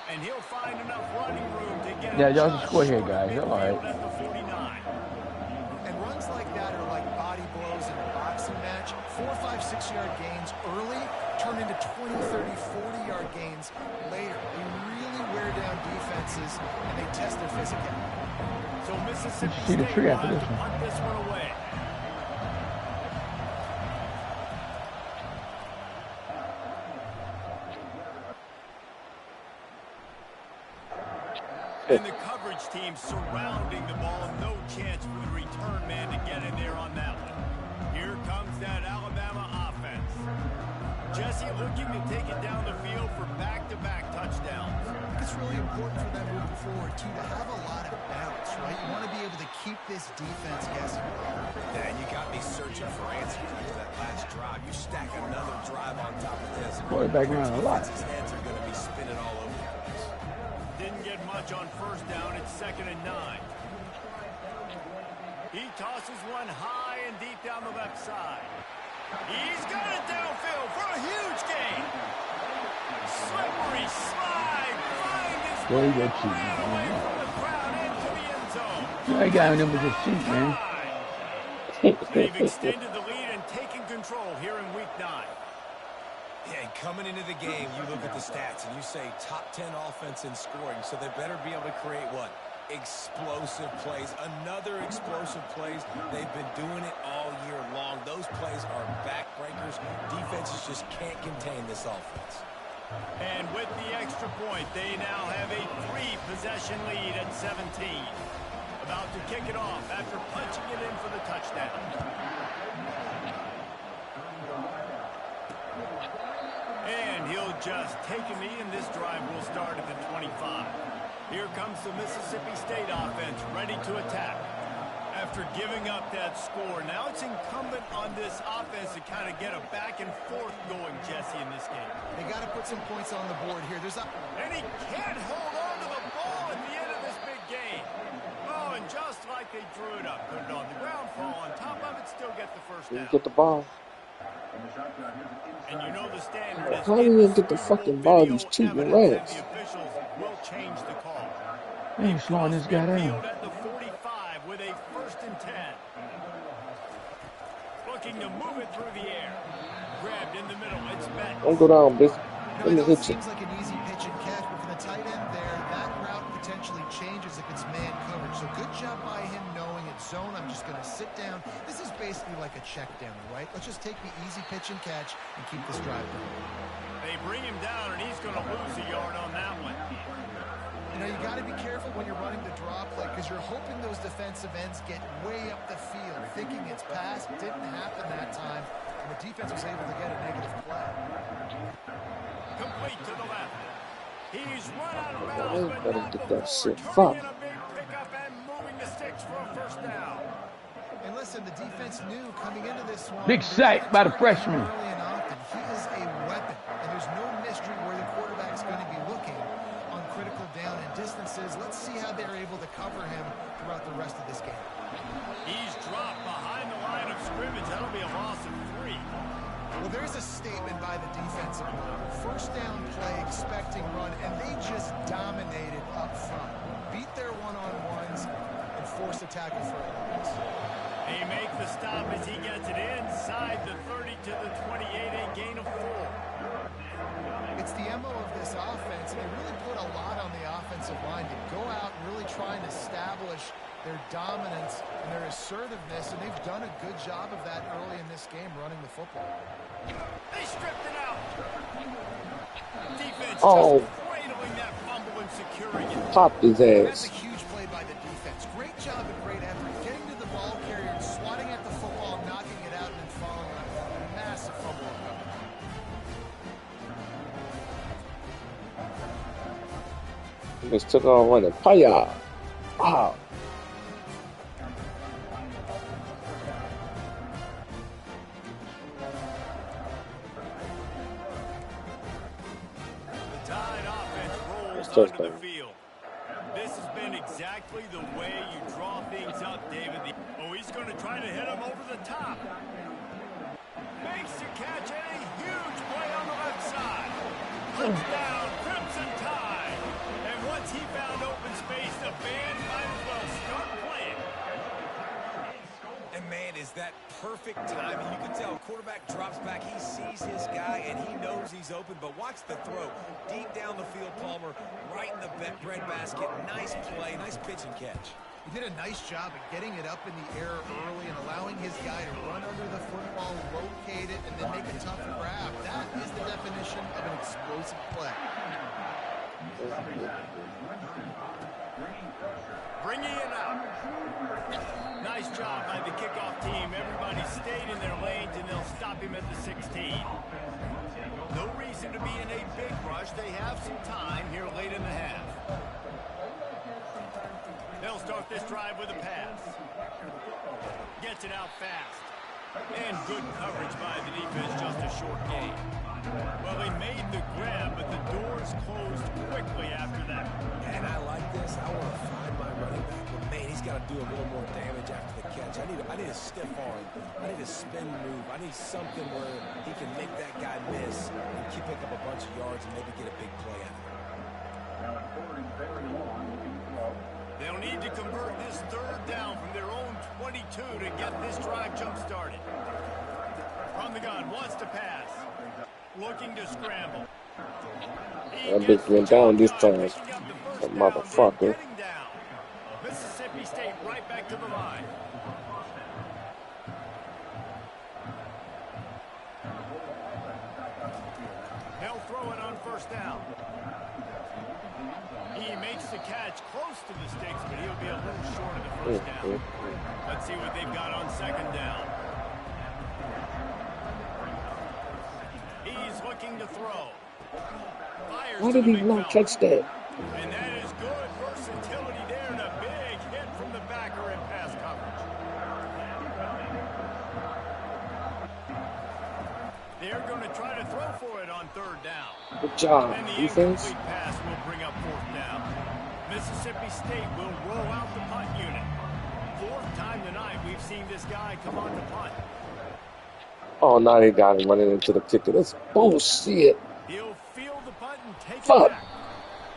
And he'll find enough running room to get Yeah, y'all just score here, guys. All right. at the 49. And runs like that are like body blows in a boxing match. 4, 5, 6-yard gains early turn into 20, 30, 40-yard gains later. They really wear down defenses, and they test their physicality. So Mississippi See the State tree will after have this to one. punt this one away. And the coverage team surrounding the ball. No chance for the return man to get in there on that one. Here comes that Alabama offense. Jesse looking to take it down the field for back-to-back touchdowns. I think it's really important for them moving forward, too, to have a lot of balance, right? You want to be able to keep this defense guessing. Dan, you got me searching for answers after that last drive. You stack another drive on top of this. Quarterback around a lot. His heads are going to be spinning all over the place. Didn't get much on first down. It's 2nd and 9. He tosses one high and deep down the left side. He's got it downfield for a huge gain. Slippery slide. Find his Very way good and cheat, ran away man. from the crowd into the end zone. That guy in them was just cheap, man. They've extended the lead and taken control here in week 9. Yeah, and coming into the game, you look at the stats and you say top 10 offense in scoring, so they better be able to create what? Explosive plays. Another explosive plays. They've been doing it all year long. Those plays are backbreakers. Defenses just can't contain this offense. And with the extra point, they now have a 3-possession lead at 17. About to kick it off after punching it in for the touchdown. And he'll just take a knee, and this drive will start at the 25. Here comes the Mississippi State offense, ready to attack. After giving up that score, now it's incumbent on this offense to kind of get a back and forth going, Jesse, in this game. They got to put some points on the board here. And he can't hold on to the ball at the end of this big game. Oh, and just like they drew it up, put it on the ground, fall on top of it, still get the first You down. get the ball. And you know the standard is How do you get the fucking ball? These cheating rats. the officials will change the call. They ain't slowing this guy down. Field at the 45 with a 1st and 10. Looking to move it through the air. Grabbed in the middle. It's met. Don't go down, bitch. Let me It hit you. seems like an easy pitch and catch, but for the tight end there, that route potentially changes if it's man coverage. So good job by him knowing it's zone. I'm just going to sit down. This is basically like a check down, right? Let's just take the easy pitch and catch and keep this drive going. They bring him down, and he's going to lose a yard on that one. You know, you got to be careful when you're running the draw play because you're hoping those defensive ends get way up the field, thinking it's pass. Didn't happen that time, and the defense was able to get a negative play. Complete to the left. He's run out of They bounds, but better not get before that shit turning fucked. in a big pickup and moving the sticks for a first down. And listen, the defense knew coming into this one. Big sack by the freshman. Early and often, he is a weapon, and there's no mystery where the quarterback is going to be looking on critical down and distances. Let's see how they're able to cover him throughout the rest of this game. He's dropped behind the line of scrimmage. That'll be a loss of 3. Well, there's a statement by the defensive line. First down play expected interesting run, and they just dominated up front. Beat their one-on-ones and forced a tackle for a loss. He makes the stop as he gets it inside the 30 to the 28, a gain of 4. It's the MO of this offense, and they really put a lot on the offensive line to go out and really try and establish their dominance and their assertiveness, and they've done a good job of that early in this game running the football. They stripped it out. Defense Oh. just cradling that fumble and securing it. Popped his That's a ass. huge play by the defense. Great job and great effort. Getting to the ball carrier and swatting at the football, knocking it out, and then following on a massive fumble recovery. He just took on running. Paya. Wow. The Tide offense rolls That's onto the touchdown. field. This has been exactly the way you draw things up, David. Oh, he's going to try to hit him over the top. Makes the catch, and a huge play on the left side. Touchdown, Crimson Tide. And once he found open space, the band might as well start playing. And man, is that perfect timing. You can tell quarterback drops back. He sees his guy, and he knows he's open. But watch the throw. Deep down the field, Palmer, right in the bread basket. Nice play, nice pitch and catch. He did a nice job of getting it up in the air early and allowing his guy to run under the football, locate it, and then make a tough grab. That is the definition of an explosive play. Bringing it out. Nice job by the kickoff team. Everybody stayed in their lanes, and they'll stop him at the 16. No reason to be in a big rush. They have some time here late in the half. They'll start this drive with a pass. Gets it out fast. And good coverage by the defense, just a short gain. Well, they made the grab, but the doors closed quickly after that. And I like this. I want to find my running back. But man, he's got to do a little more damage after the catch. I need a stiff arm. I need a spin move. I need something where he can make that guy miss and pick up a bunch of yards and maybe get a big play out of it. They'll need to convert this third down from their own 22 to get this drive jump-started. From the gun, wants to pass. Looking to scramble. That bitch went down this time. That motherfucker. Mississippi State right back to the line. They'll throw it on first down. He makes the catch close to the sticks, but he'll be a little short of the first down. Let's see what they've got on second down. He's looking to throw. Fires Why to did the he big not fella. catch that? And that is good versatility there, and a big hit from the backer in pass coverage. They're going to try to throw for it on third down. Good job, And the defense. incomplete pass will bring up fourth down. Mississippi State will roll out the punt unit. Fourth time tonight we've seen this guy come on to punt. Oh, now they got him running into the kicker. That's bullshit. He'll field the punt and take Fuck. it back.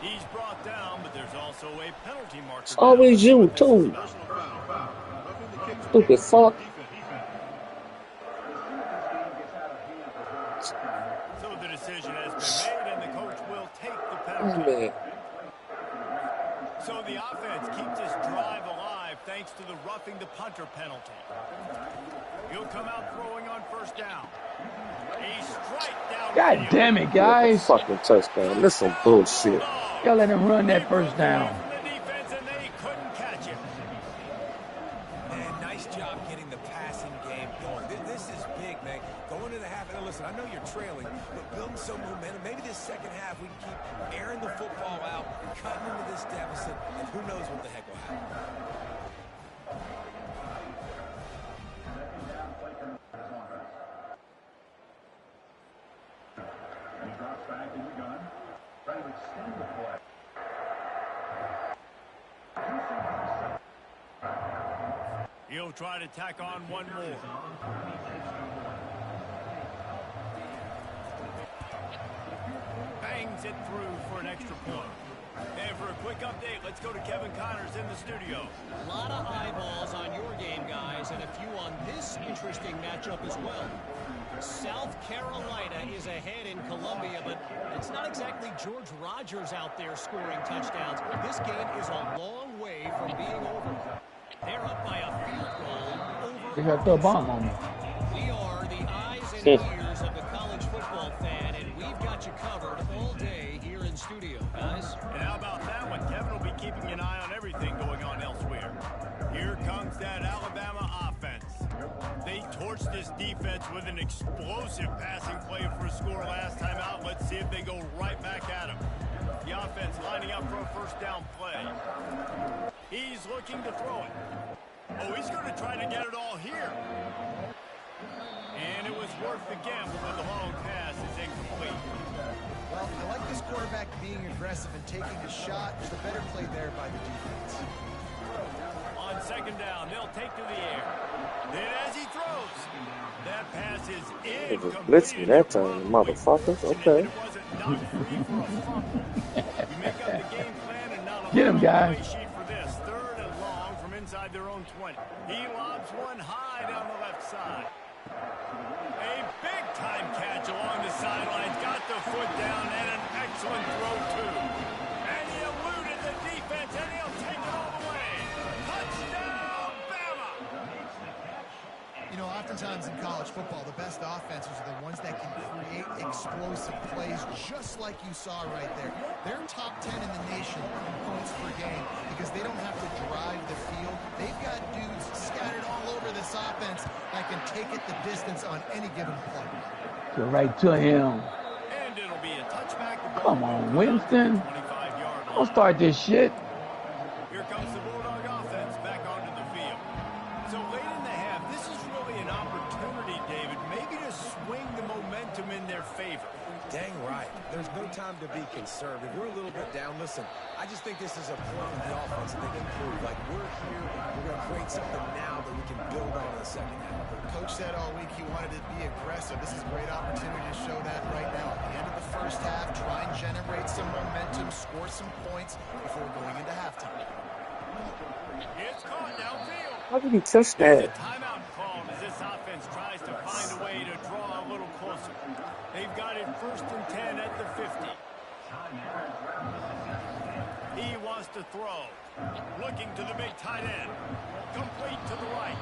He's brought down, but there's also a penalty marker. It's always you, too. Stupid fuck. So the decision has been made, and the coach will take the Oh, penalty. man. So the offense keeps this drive alive thanks to the roughing the punter penalty. He'll come out throwing on first down. A strike down. God damn it, guys. Fucking touchdown. That's some bullshit. Y'all let him run that first down. The defense, and they couldn't catch it. Man, nice job getting the passing game going. This is big, man. Going into the half, and listen, I know you're trailing, but building some momentum. Maybe this second half we can keep airing the football out, cutting into this deficit, and who knows what the heck will happen. He'll try to tack on one more. Bangs makes it through for an extra point. And for a quick update, let's go to Kevin Connors in the studio. A lot of eyeballs on your game, guys, and a few on this interesting matchup as well. South Carolina is ahead in Columbia, but it's not exactly George Rogers out there scoring touchdowns. This game is a long way from being over. They're up by a field goal over. They got to throw a bomb on me. We are the eyes and ears of the college football fan, and we've got you covered all day here in studio, guys. And how about that one? Kevin will be keeping an eye on everything going on elsewhere. Here comes that Alabama offense. They torched this defense with an explosive passing play for a score last time out. Let's see if they go right back at him. The offense lining up for a first down play. He's looking to throw it. Oh, he's going to try to get it all here. And it was worth the gamble, but the long pass is incomplete. Well, I like this quarterback being aggressive and taking a shot. There's a better play there by the defense. On second down, they'll take to the air. Then as he throws, that pass is It was incomplete. blitzing that time, motherfuckers. Okay. It wasn't knocked free for a fumble. You make up the game plan and not a Get him, guys. play sheet for this. Third and long from inside their own 20. He lobs one high down the left side. A big-time catch along the sidelines. Got the foot down and an excellent throw, too. And he eluded the defense, and he'll take it all the way. Touchdown, Bama! You know, oftentimes in college football, the best offenses are the ones that can create explosive plays, just like you saw right there. They're top 10 in the nation in points per game because they don't have to drive the field. They've got dudes scattered all over this offense that can take it the distance on any given play. Go right to him. And it'll be a touchback. Come on, Winston. 25-yard line. Don't start this shit. Here comes the Bulldog offense back onto the field. So late in the half, this is really an opportunity, David, maybe to swing the momentum in their favor. Dang right. There's no time to be concerned. If we're a little bit down, listen, I just think this is a point in the offense that they can prove. Like, we're here, we're going to create something now that we can build on in the second half. Coach said all week he wanted to be aggressive. This is a great opportunity to show that right now. At the end of the first half, try and generate some momentum, score some points before going into halftime. It's caught downfield. How did he touch There's a that? timeout called as this offense tries to find a way to draw a little closer. They've got it 1st and 10 at the 50. He wants to throw. Looking to the big tight end. Complete to the right.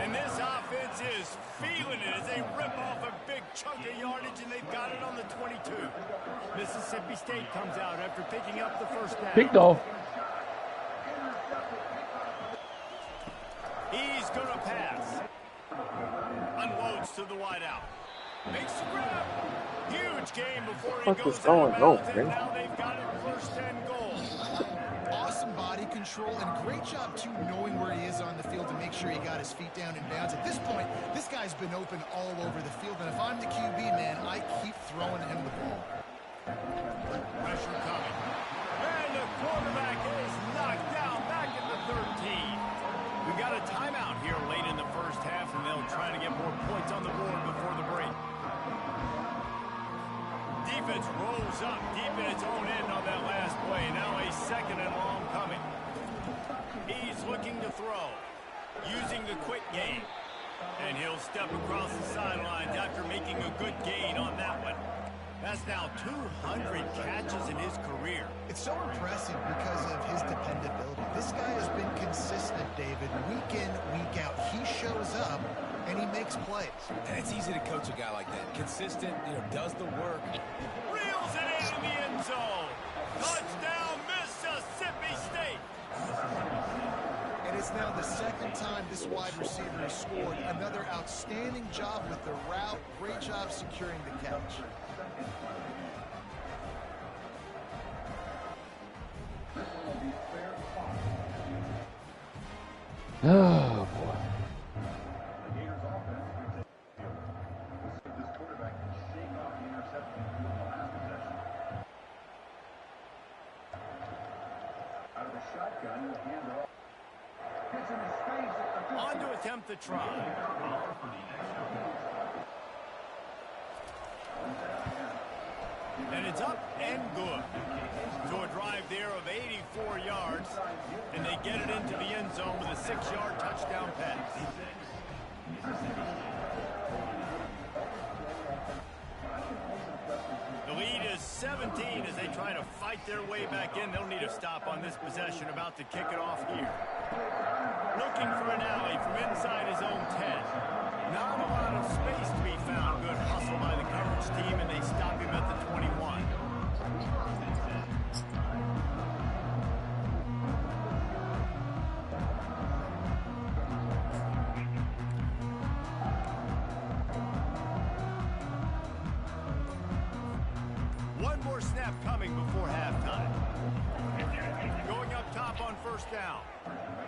And this offense is feeling it as they rip off a big chunk of yardage, and they've got it on the 22. Mississippi State comes out after picking up the first down. Picked off. He's going to pass. Unloads to the wideout. Makes the grab. Huge game before he What goes is going out of on, bounds, and man? now they've got it 1st and goal. Awesome body control and great job, too, knowing where he is on the field to make sure he got his feet down in bounds. At this point, this guy's been open all over the field, and if I'm the QB, man, I keep throwing him the ball. Pressure coming. And the quarterback is knocked down back at the 13. We got a timeout here late in the first half, and they'll try to get more points on the board before the break. Defense rolls up deep in its own end on that last play. Now a 2nd and long coming. He's looking to throw, using the quick game. And he'll step across the sidelines after making a good gain on that one. That's now 200 catches in his career. It's so impressive because of his dependability. This guy has been consistent, David, week in, week out. He shows up, and he makes plays. And it's easy to coach a guy like that. Consistent, does the work. Reels it in the end zone. Touchdown, Mississippi State. And it's now the 2nd time this wide receiver has scored. Another outstanding job with the route. Great job securing the catch. Oh, boy. On to attempt the try. And it's up and good. So a drive there of 84 yards, and they get it into the end zone with a 6-yard touchdown pass. The lead is 17 as they try to fight their way back in. They'll need a stop on this possession, about to kick it off here. Looking for an alley from inside his own 10. Not a lot of space to be found. Good hustle by the coverage team, and they stop him at the 21. One more snap coming before halftime. Going up top on first down.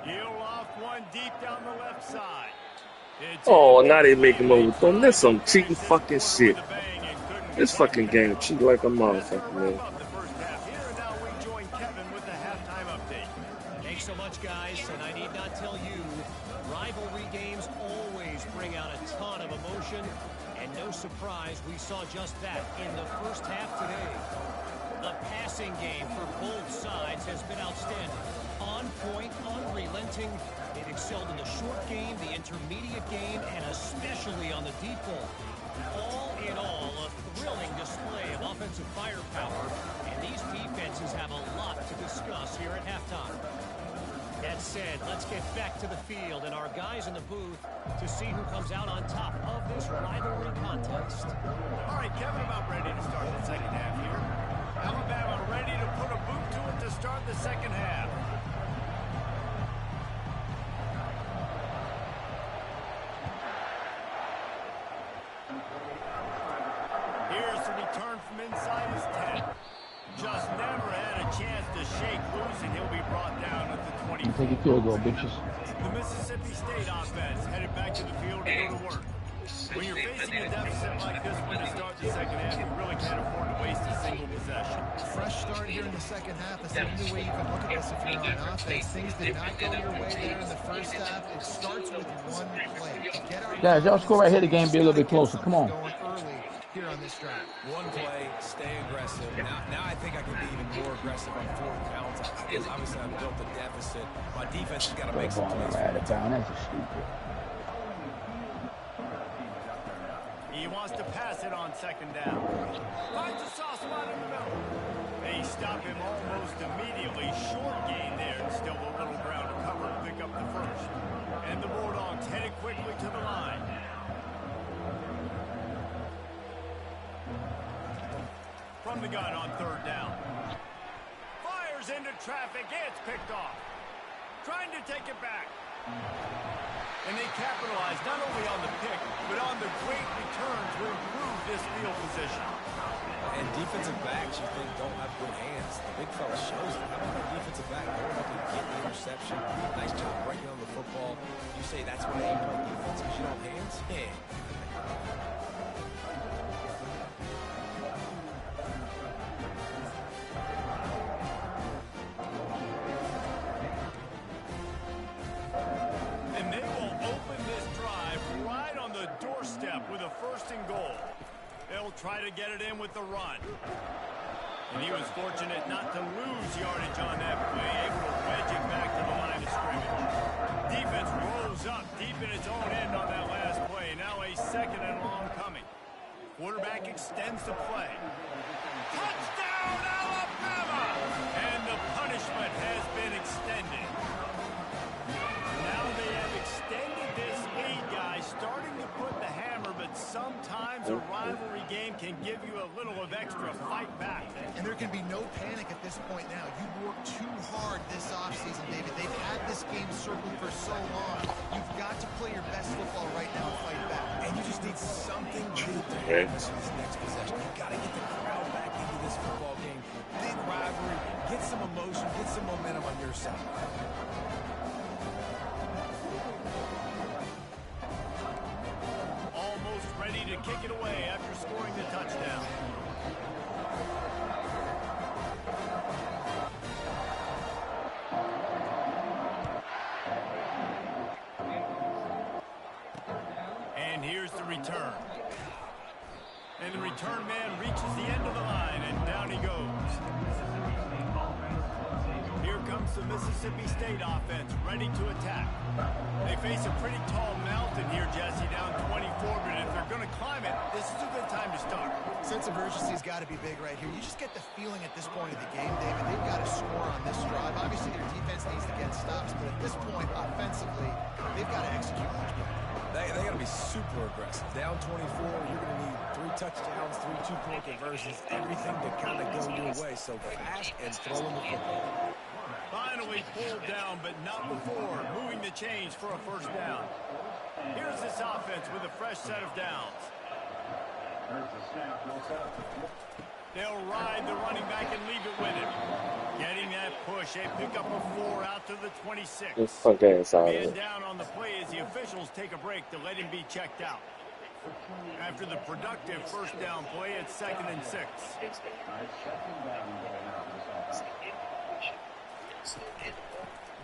He'll off one deep down the left side. Oh, now they make him overthrown. That's some cheating fucking shit. This fucking game cheat like a motherfucker, man. Thanks so much, guys, and I need not tell you, rivalry games always bring out a ton of emotion, and no surprise, we saw just that in the first half today. The passing game for both sides has been outstanding. On point, unrelenting. They've excelled in the short game, the intermediate game, and especially on the deep ball. All in all, a thrilling display of offensive firepower, and these defenses have a lot to discuss here at halftime. That said, let's get back to the field and our guys in the booth to see who comes out on top of this rivalry contest. All right, Kevin, about ready to start the second half here. Alabama ready to put a boot to it to start the second half. Here's the return from inside his 10. Just never had a chance to shake loose, and he'll be brought down at the 20. Take a field goal, bitches. The Mississippi State offense headed back to the field to go to work. When you're facing a deficit like this one to start the second half, you really can't afford to waste a single possession. Fresh start here in the second half. That's the only way you can look at this if you're on offense. Things did not go your way there in the first half. It starts with one play. Guys, y'all score right here. The game be a little bit closer. Come on. Going early here on this drive. One play, stay aggressive. Now I think I can be even more aggressive on fourth downs because obviously I've built a deficit. My defense has got to make some plays. Out of town. That's stupid. He wants to pass it on second down. Finds a soft spot in the middle. They stop him almost immediately. Short gain there, and still a little ground to cover to pick up the first. And the Bulldogs headed quickly to the line. From the gun on third down. Fires into traffic. It's picked off. Trying to take it back. And they capitalize not only on the pick, but on the great return to improve this field position. And defensive backs, you think, don't have good hands. The big fella shows it. How about the defensive back going up and getting the interception? Nice job breaking on the football. You say that's why you play defense because you don't have hands? Yeah. With a first and goal. They'll try to get it in with the run. And he was fortunate not to lose yardage on that play, able to wedge it back to the line of scrimmage. Defense rolls up deep in its own end on that last play. Now a second and long coming. Quarterback extends the play. Touchdown, Alabama! And the punishment has been extended. Now they have extended this lead, guys, starting to put the hammer, but sometimes a rivalry game can give you a little of extra fight back. And there can be no panic at this point now. You worked too hard this offseason, David. They've had this game circled for so long. You've got to play your best football right now and fight back. And you just need something good to happen this next possession. You've got to get the crowd back into this football game. Big rivalry. Get some emotion. Get some momentum on your side. Almost ready to kick it away after scoring the touchdown. And here's the return. And the return man reaches the end of the line, and down he goes. Here comes the Mississippi State offense, ready to attack. They face a pretty tall mountain here, Jesse, down 24, but if they're going to climb it, this is a good time to start. Sense of urgency's got to be big right here. You just get the feeling at this point of the game, David, they've got to score on this drive. Obviously, their defense needs to get stops, but at this point, offensively, they've got to execute much better. They got to be super aggressive. Down 24, you're going to need 3 touchdowns, 3 two-point conversions, everything to kind of go your way. So fast and throwing the football. Finally pulled down, but not before. Moving the chains for a first down. Here's this offense with a fresh set of downs. They'll ride the running back and leave it with him. Getting that push. They pick up a 4 out to the 26. This fuck ass out of Man it. down on the play as the officials take a break to let him be checked out. After the productive first down play, it's 2nd and 6.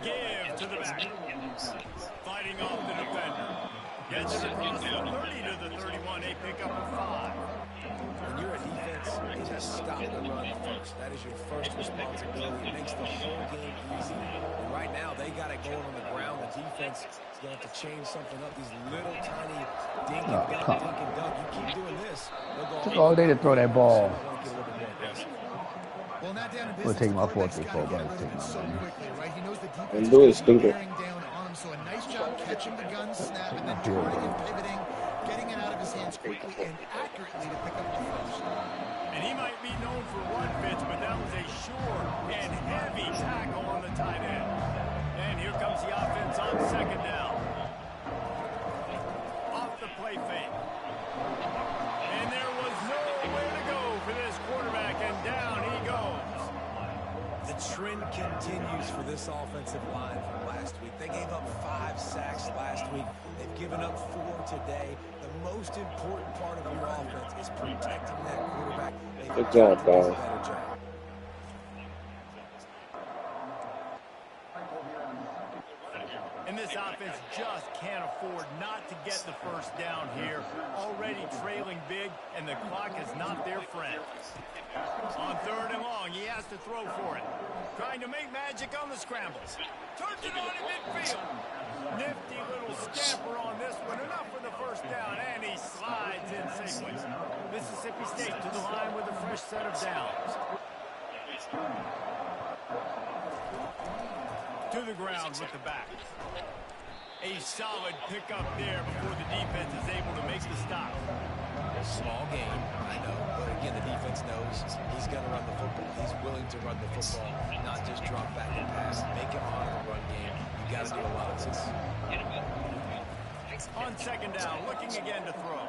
Give to the back. Fighting off the defender. Gets it across the 30 to the 31. They pick up a 5. When you're a defense, you just stop the run first. That is your first responsibility. It makes the whole game easy. And right now, they got it going on the ground. The defense is going to have to change something up. These little tiny dink and dunk. You keep doing this, they'll go Took all day to throw that ball. Well, not down in We'll business, take my the fourth quarterback's before, gotta but get rid of take it so my quickly, right? He knows the defense And is do it, gonna be stupid. bearing down on him, so a nice job catching the gun snap and then turning and pivoting, getting it out of his hands quickly and accurately to pick up the first. And he might be known for run fits, but that was a sure and heavy tackle on the tight end. And here comes the offense on 2nd down. Off the play fake. And there was nowhere to go for this quarterback, and down he goes. The trend continues for this offensive line from last week. They gave up 5 sacks last week. They've given up 4 today. The most important part of your offense is protecting that quarterback. Good job, guys. Better job. And this offense just can't afford not to get the first down here. Already trailing big, and the clock is not their friend. On 3rd and long, he has to throw for it. Trying to make magic on the scrambles. Turns it on in midfield. Nifty little scamper on this one. Enough for the first down, and he slides in safely. Mississippi State to the line with a fresh set of downs. To the ground with the back. A solid pickup there before the defense is able to make the stop. Small game, I know, but again, the defense knows he's going to run the football. He's willing to run the football, not just drop back and pass. Make him honor the run game. You got to do a lot of this. On 2nd down, looking again to throw.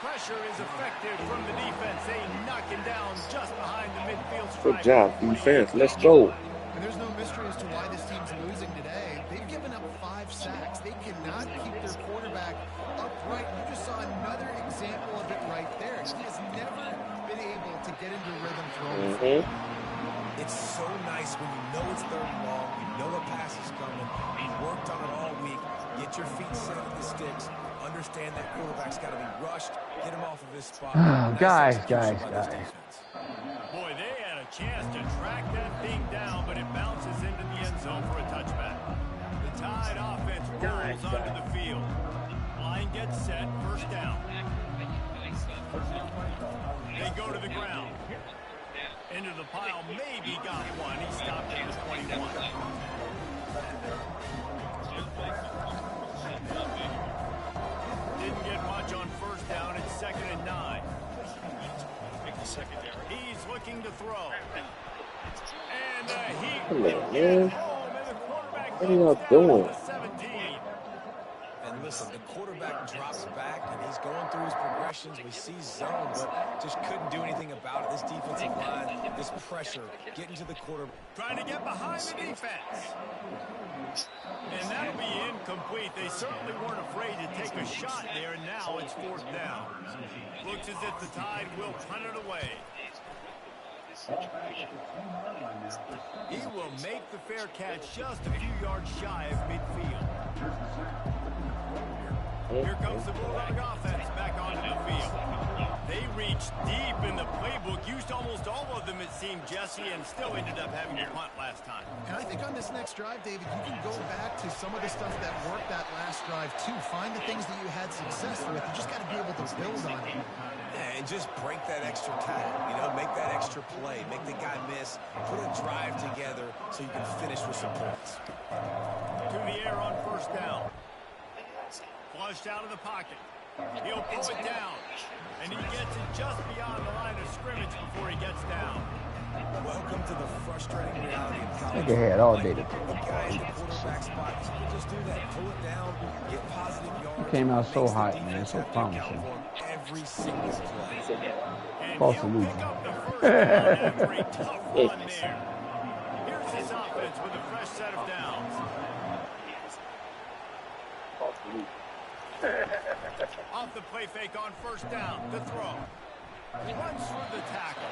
Pressure is effective from the defense. They knock him down just behind the midfield stripe. Good job, defense. Let's go. And there's no mystery as to why this team's losing today. They've given up 5 sacks. They cannot keep their quarterback upright. You just saw another example of it right there. He has never been able to get into rhythm throwing. It's so nice when you know it's 3rd and long, you know a pass is coming, you worked on it all week, get your feet set at the sticks, understand that quarterback's got to be rushed, get him off of his spot. Guys. Boy, they had a chance to track that thing down, but it bounces into the end zone for a touchback. The Tide offense rolls onto the field. Line gets set, first down. They go to the ground. Into the pile, maybe got one. He stopped at the 21. Didn't get much on first down. It's 2nd and 9. He's looking to throw. And he Come on, will get man. home, and the quarterback What are y'all goes down doing? to the 17. And listen, the quarterback drops back, and he's going through his progressions. We see zone, but just couldn't do anything about it. This defensive line, this pressure, getting to the quarterback. Trying to get behind the defense. And that'll be incomplete. They certainly weren't afraid to take a shot there, and now it's 4th down. Looks as if the Tide will punt it away. He will make the fair catch just a few yards shy of midfield. Here comes the Bulldog offense back onto the field. They reached deep in the playbook, used almost all of them, it seemed, Jesse, and still ended up having to punt last time. And I think on this next drive, David, you can go back to some of the stuff that worked that last drive, too. Find the things that you had success with. You just got to be able to build on it. Yeah, and just break that extra tackle, you know, make that extra play, make the guy miss, put a drive together so you can finish with some points. To the air on first down. Flushed out of the pocket. He'll pull it down, and he gets it just beyond the line of scrimmage before he gets down. Welcome to the frustrating reality of college. Look ahead all day. The guy in the quarterback spot, he can just do that. Pull it down, get positive yards. He came out so hot, man. So promising. Every single play. False And he'll illusion. pick up the first down after a tough run there. Here's this offense with a fresh set of downs. Off the play fake on first down. The throw. Runs through the tackle.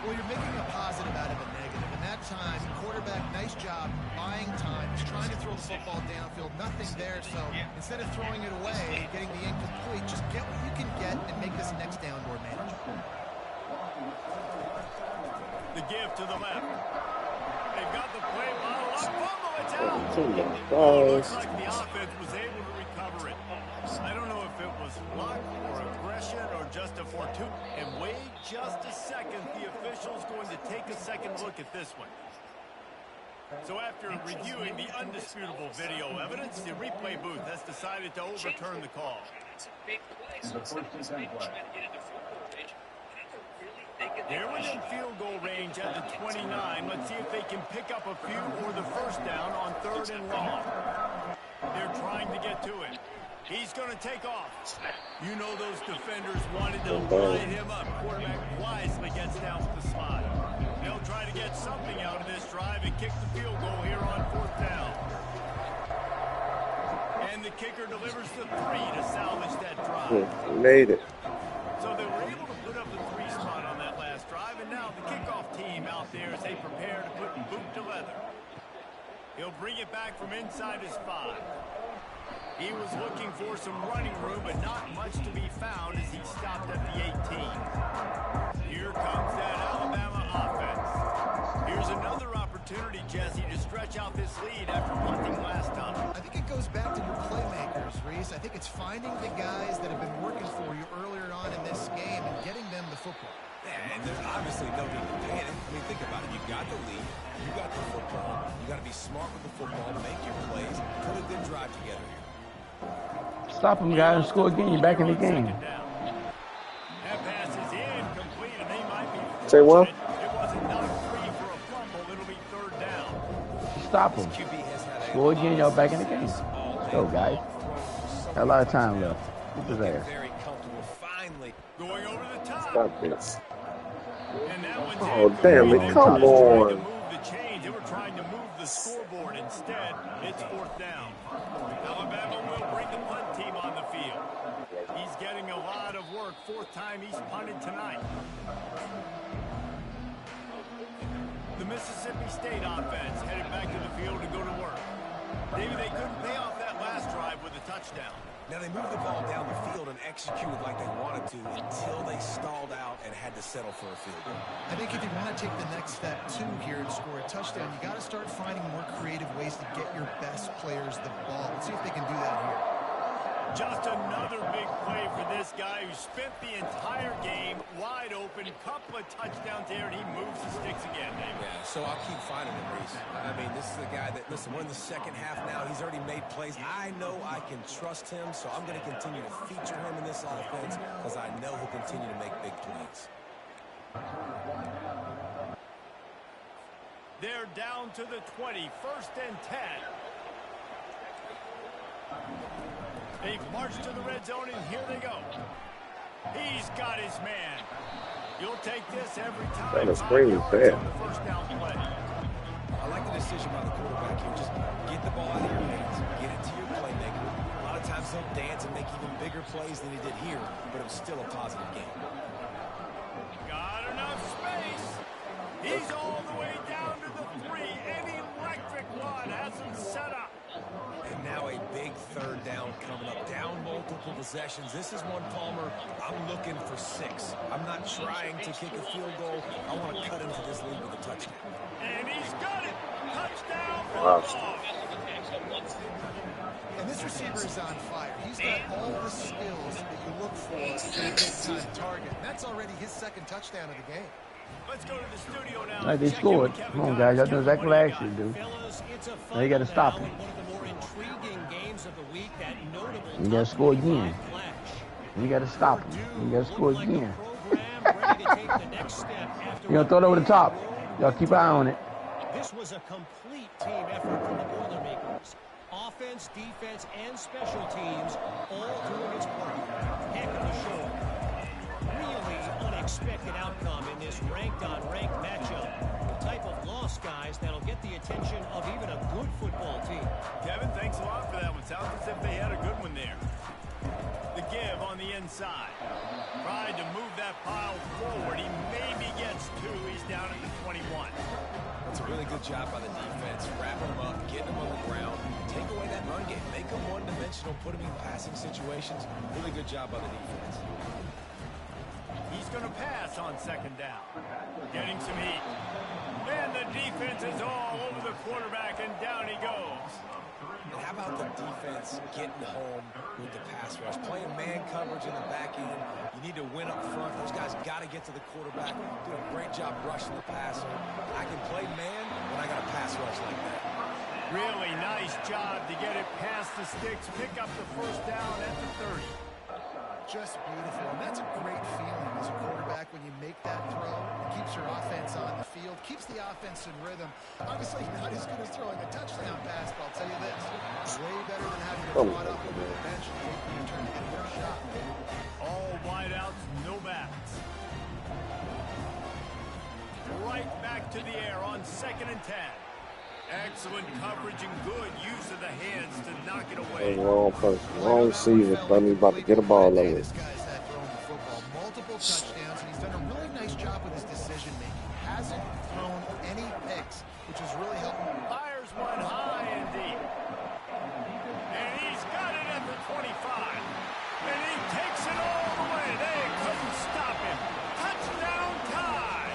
Well, you're making a positive out of a negative. And that time, quarterback, nice job buying time. He's trying to throw the football downfield. Nothing there. So instead of throwing it away, getting the incomplete, just get what you can get and make this next down more manageable. The give to the left. They've got the play model up. Fumble, it's out. Looks like the offense was able to recover it. I don't know if it was luck or aggression or just a fortuitous. And wait just a second. The official's going to take a second look at this one. So after reviewing the undisputable video evidence, the replay booth has decided to overturn the call. They're within field goal range at the 29. Let's see if they can pick up a few or the first down on 3rd and long. They're trying to get to it. He's going to take off. You know those defenders wanted to line him up. Quarterback wisely gets down with the slide. They'll try to get something out of this drive and kick the field goal here on 4th down. And the kicker delivers the 3 to salvage that drive. Made it. So they were able to put up the 3 spot on that last drive, and now the kickoff team out there as they prepare to put boot to leather. He'll bring it back from inside his 5. He was looking for some running room, but not much to be found as he stopped at the 18. Here comes that Alabama offense. Here's another opportunity, Jesse, to stretch out this lead after punting last time. I think it goes back to your playmakers, Reese. I think it's finding the guys that have been working for you earlier on in this game and getting them the football. Yeah, and there's obviously no need to panic. I mean, think about it. You got the lead. You got the football. You got to be smart with the football, make your plays, put a good drive together here. Stop him, guys, and score again. You're back in the game. That pass is incomplete, and they might be Say what? It wasn't knocked free for a fumble. It'll be 3rd down. Stop him. Score again. Y'all back in the game. Let's go, guys. Got a lot of time left. Whoop his ass. Very comfortable. Finally. Going over the top. Stop this. And that one's Oh, in. damn They it. were Come just trying to on. move the chains. They were trying to move the scoreboard. Instead, it's 4th down. Alabama will bring the punt team on the field. He's getting a lot of work. 4th time he's punted tonight. The Mississippi State offense headed back to the field to go to work. Maybe they couldn't pay off that last drive with a touchdown. Now, they moved the ball down the field and executed like they wanted to until they stalled out and had to settle for a field goal. I think if you want to take the next step, too, here and score a touchdown, you got to start finding more creative ways to get your best players the ball. Let's see if they can do that here. Just another big play for this guy who spent the entire game wide open. Couple of touchdowns there, and he moves the sticks again, David. Yeah, so I'll keep finding him, Reese. I mean, this is the guy that, listen, we're in the second half now. He's already made plays. I know I can trust him, so I'm going to continue to feature him in this offense because I know he'll continue to make big plays. They're down to the 20, 1st and 10. They've marched to the red zone, and here they go. He's got his man. You'll take this every time. That screen is bad. On the first down play. I like the decision by the quarterback here. Just get the ball out of your hands. Get it to your playmaker. A lot of times he'll dance and make even bigger plays than he did here, but it was still a positive game. Got enough space. He's all the way down to the 3. An electric run has him set up. And now a big third down coming up. Down multiple possessions. This is one, Palmer, I'm looking for 6. I'm not trying to kick a field goal. I want to cut into this lead with a touchdown. And he's got it. Touchdown for Wow. the Bucs. And this receiver is on fire. He's got all the skills that you look for in a big-time target. And that's already his second touchdown of the game. Let's go to the studio now. Like they scored. Come on, guys. Y'all do exactly what I asked you to do. Fellas, it's a Now you got to final stop now him. in one of the more intriguing games of the week, that notable You got to top score 25 again. clash. You got to stop him. You got to score Like the again. program ready to take the next step after You gonna throw it over the top. Y'all keep an eye on it. This was a complete team effort from the Boilermakers. Offense, defense, and special teams all doing its part. Heck of a show. Really unexpected outcome in this ranked-on-ranked matchup. The type of loss, guys, that'll get the attention of even a good football team. Kevin, thanks a lot for that one. Sounds as if they had a good one there. The give on the inside. Tried to move that pile forward. He maybe gets 2. He's down at the 21. That's a really good job by the defense. Wrapping them up, getting them on the ground. Take away that run game. Make them one-dimensional. Put them in passing situations. Really good job by the defense. He's going to pass on second down. Getting some heat. And the defense is all over the quarterback, and down he goes. And how about the defense getting home with the pass rush? Playing man coverage in the back end. You need to win up front. Those guys got to get to the quarterback. Doing a great job rushing the passer. I can play man when I got a pass rush like that. Really nice job to get it past the sticks, pick up the first down at the 30. Just beautiful. And that's a great feeling as a quarterback when you make that throw. It keeps your offense on the field, keeps the offense in rhythm. Obviously not as good as throwing a touchdown pass, but I'll tell you this. Way better than having to draw it up over the bench and wait for your turn to get a shot. All wideouts, no backs. Right back to the air on 2nd and 10. Excellent coverage and good use of the hands to knock it away. Wrong person. Wrong receiver. But he's about to get a ball over. This guy's had thrown the football multiple touchdowns, and he's done a really nice job with his decision making. Hasn't thrown any picks, which has really helped him. Fires one high and deep. And he's got it at the 25. And he takes it all the way. They couldn't stop him. Touchdown tie.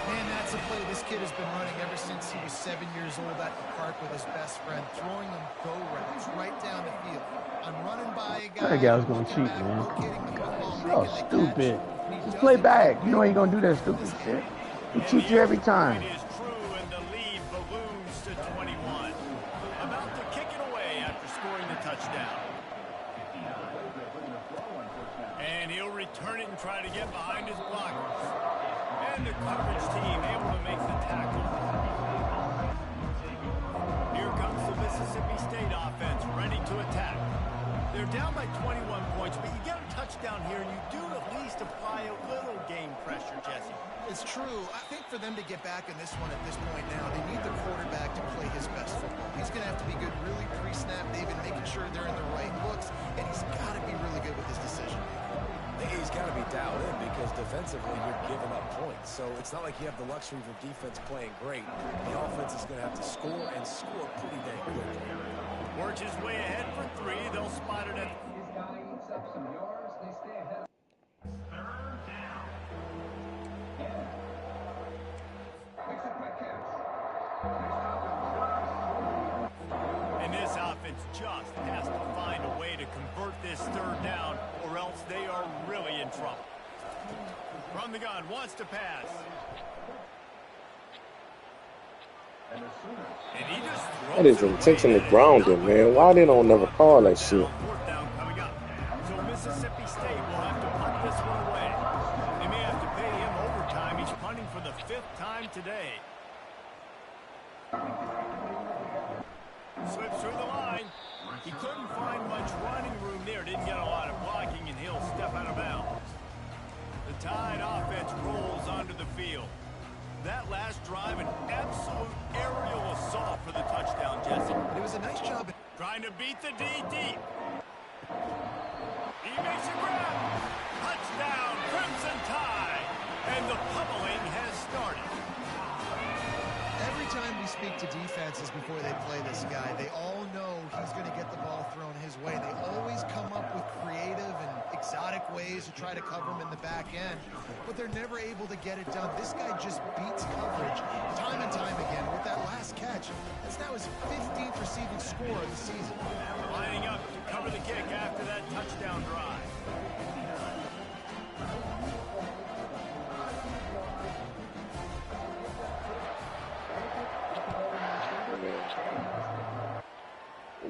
Man, that's a play this kid has been running ever since he was 7 years old at the park with his best friend, throwing them go routes right down the field. I'm running by a guy. That guy was gonna cheat, man. Oh, stupid. Just play back. You know he ain't gonna do that stupid shit. He cheats you every time. It is true, and the lead balloons to 21. About to kick it away after scoring the touchdown. And he'll return it and try to get behind his blockers. And the coverage team able to make the tackle. Here comes the Mississippi State offense, ready to attack. They're down by 21 points, but you get a touchdown here, and you do at least apply a little game pressure, Jesse. It's true. I think for them to get back in this one at this point now, they need the quarterback to play his best football. He's going to have to be good really pre-snap, David, making sure they're in the right looks, and he's got to be really good with his decision making. He's got to be dialed in because defensively you're giving up points. So it's not like you have the luxury of the defense playing great. The offense is going to have to score and score pretty dang quickly. Works his way ahead for 3. They'll spot it at... And this offense just has to find a way to convert this third down, or else they are really in trouble. From the gun, wants to pass. And he just throws That is it away. intentionally grounded, man. Why they don't never call that shit? Fourth down coming up. So Mississippi State will have to punt this one away. They may have to pay him overtime. He's punting for the 5th time today. Slips through the line. He couldn't find much running room there. Didn't get a lot of blocking, and he'll step out of bounds. The Tide offense rolls onto the field. That last drive, an absolute aerial assault for the touchdown, Jesse. It was a nice job. Trying to beat the D deep. He makes a grab. Touchdown, Crimson Tide. And the pummeling has started. Every time we speak to to defenses before they play this guy. They all know he's going to get the ball thrown his way. They always come up with creative and exotic ways to try to cover him in the back end, but they're never able to get it done. This guy just beats coverage time and time again. With that last catch, that's now his 15th receiving score of the season. Lining up to cover the kick after that touchdown drive.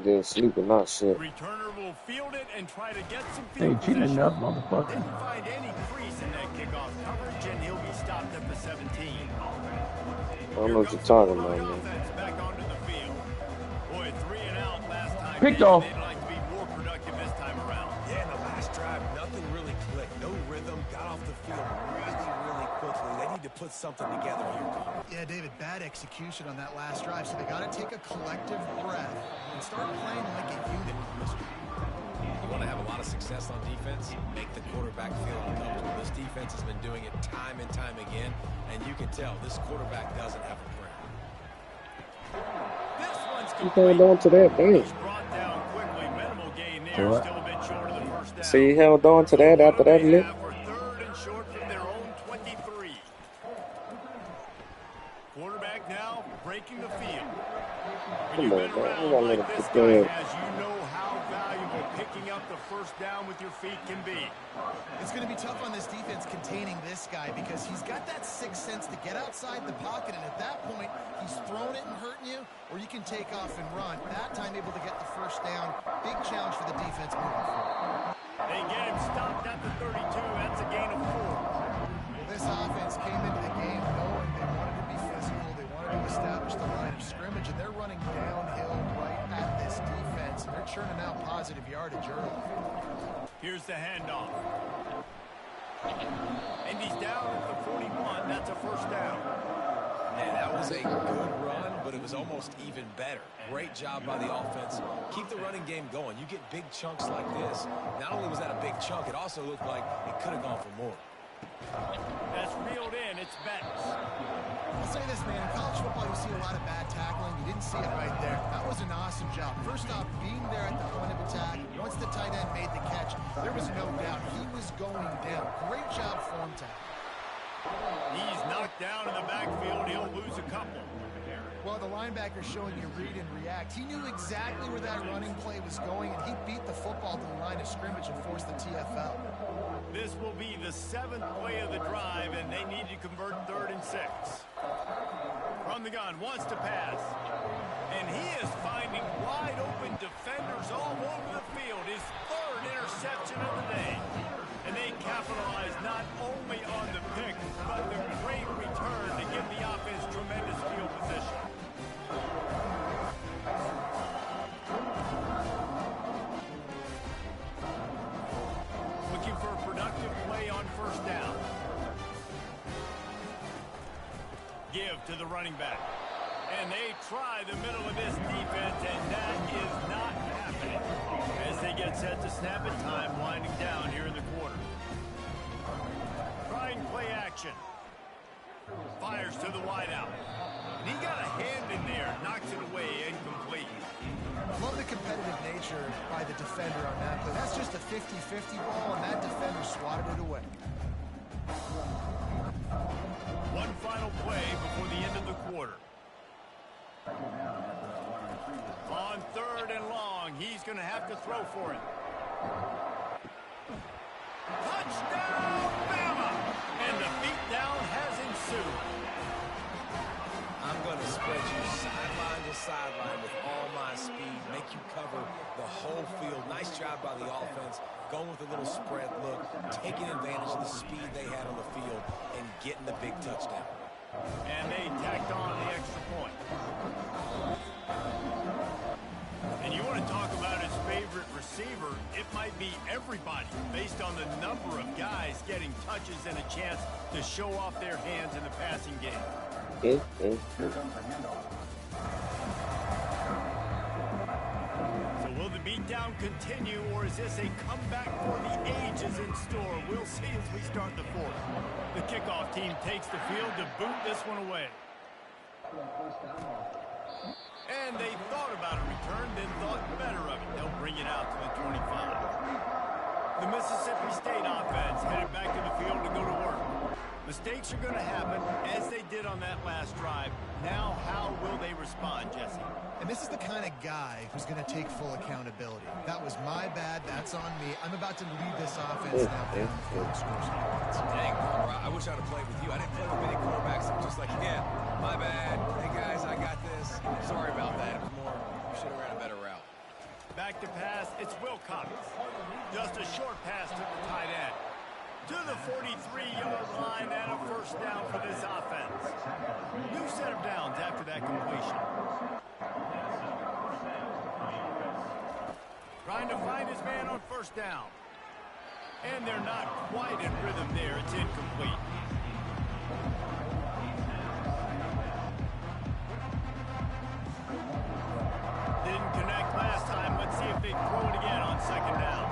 They're sleeping, not shit. Returner will field it and try to get some They field ain't cheating position. enough, motherfucker. Didn't find any crease in that kickoff coverage, and he'll be stopped at the 17. I don't know what you're talking about, man. Back onto the field. Boy, 3 and out last time. Picked off. They'd like to be more productive this time around. Yeah, in the last drive, nothing really clicked. No rhythm. Got off the field really quickly. They need to put something together here, Connor. Yeah, David, bad execution on that last drive, so they got to take a collective breath and start playing like a unit. You want to have a lot of success on defense, make the quarterback feel uncomfortable. This defense has been doing it time and time again, and you can tell this quarterback doesn't have a prayer. This one's You held on to that, damn. He's brought down quickly. Minimal gain there. What? Still a bit short of the first down. So you held on to that after that, Nick? For 3rd and short from their own 23. Quarterback now breaking the field. Come on, man. You gotta let him This get guy there. has, you know how valuable picking up the first down with your feet can be. It's going to be tough on this defense containing this guy because he's got that sixth sense to get outside the pocket, and at that point, he's throwing it and hurting you, or you can take off and run. That time able to get the first down. Big challenge for the defense moving forward. They get him stopped at the 32. That's a gain of 4. Well, this offense came into the game knowing they wanted to be physical. They wanted to establish the line of scrimmage, and they're running downhill right at this defense. They're churning out positive yardage early. Here's the handoff. And he's down at the 41. That's a first down. Man, that was a good run, but it was almost even better. Great job by the offense. Keep the running game going. You get big chunks like this. Not only was that a big chunk, it also looked like it could have gone for more. That's reeled in. It's Betts. I'll say this, man. In college football, you see a lot of bad tackling. You didn't see it right there. That was an awesome job. First off, being there at the point of attack. Once the tight end made the catch, there was no doubt he was going down. Great job form tackle. He's knocked down in the backfield. He'll lose a couple. Well, the linebacker's showing you read and react. He knew exactly where that running play was going, and he beat the football to the line of scrimmage and forced the TFL. This will be the 7th play of the drive, and they need to convert 3rd and 6. From the gun, wants to pass. And he is finding wide open defenders all over the field. His 3rd interception of the day. And they capitalize not only on the pick, but the great return to give the offense tremendous field position. Looking for a productive play on first down. Give to the running back. And they try the middle of this defense, and that is not happening. As they get set to snap it, time winding down here in the quarter. Trying play action. Fires to the wideout. And he got a hand in there, knocks it away, incomplete. Love the competitive nature by the defender on that play. That's just a 50-50 ball, and that defender swatted it away. One final play before the end of the quarter. On 3rd and long, he's going to have to throw for it. Touchdown, Bama! And the beatdown has ensued. I'm going to spread you sideline to sideline with all my speed, make you cover the whole field. Nice job by the offense, going with a little spread look, taking advantage of the speed they had on the field, and getting the big touchdown. And they tacked on the extra point. And you want to talk about his favorite receiver, it might be everybody, based on the number of guys getting touches and a chance to show off their hands in the passing game. So will the beatdown continue, or is this a comeback for the ages in store? We'll see as we start the 4th. The kickoff team takes the field to boot this one away. And they thought about a return, then thought better of it. They'll bring it out to the 25. The Mississippi State offense headed back to the field to go to work. Mistakes are going to happen, as they did on that last drive. Now, how will they respond, Jesse? And this is the kind of guy who's going to take full accountability. That was my bad. That's on me. I'm about to lead this offense now down the field and score some points. Dang, Palmer, I wish I'd have played with you. I didn't play with many quarterbacks that were just like, yeah, my bad. Hey, guys, I got this. Sorry about that. It was more, we should have ran a better route. Back to pass, it's Wilcox. Just a short pass to the tight end. To the 43-yard line and a first down for this offense. New set of downs after that completion. Trying to find his man on first down. And they're not quite in rhythm there. It's incomplete. Didn't connect last time. Let's see if they throw it again on second down.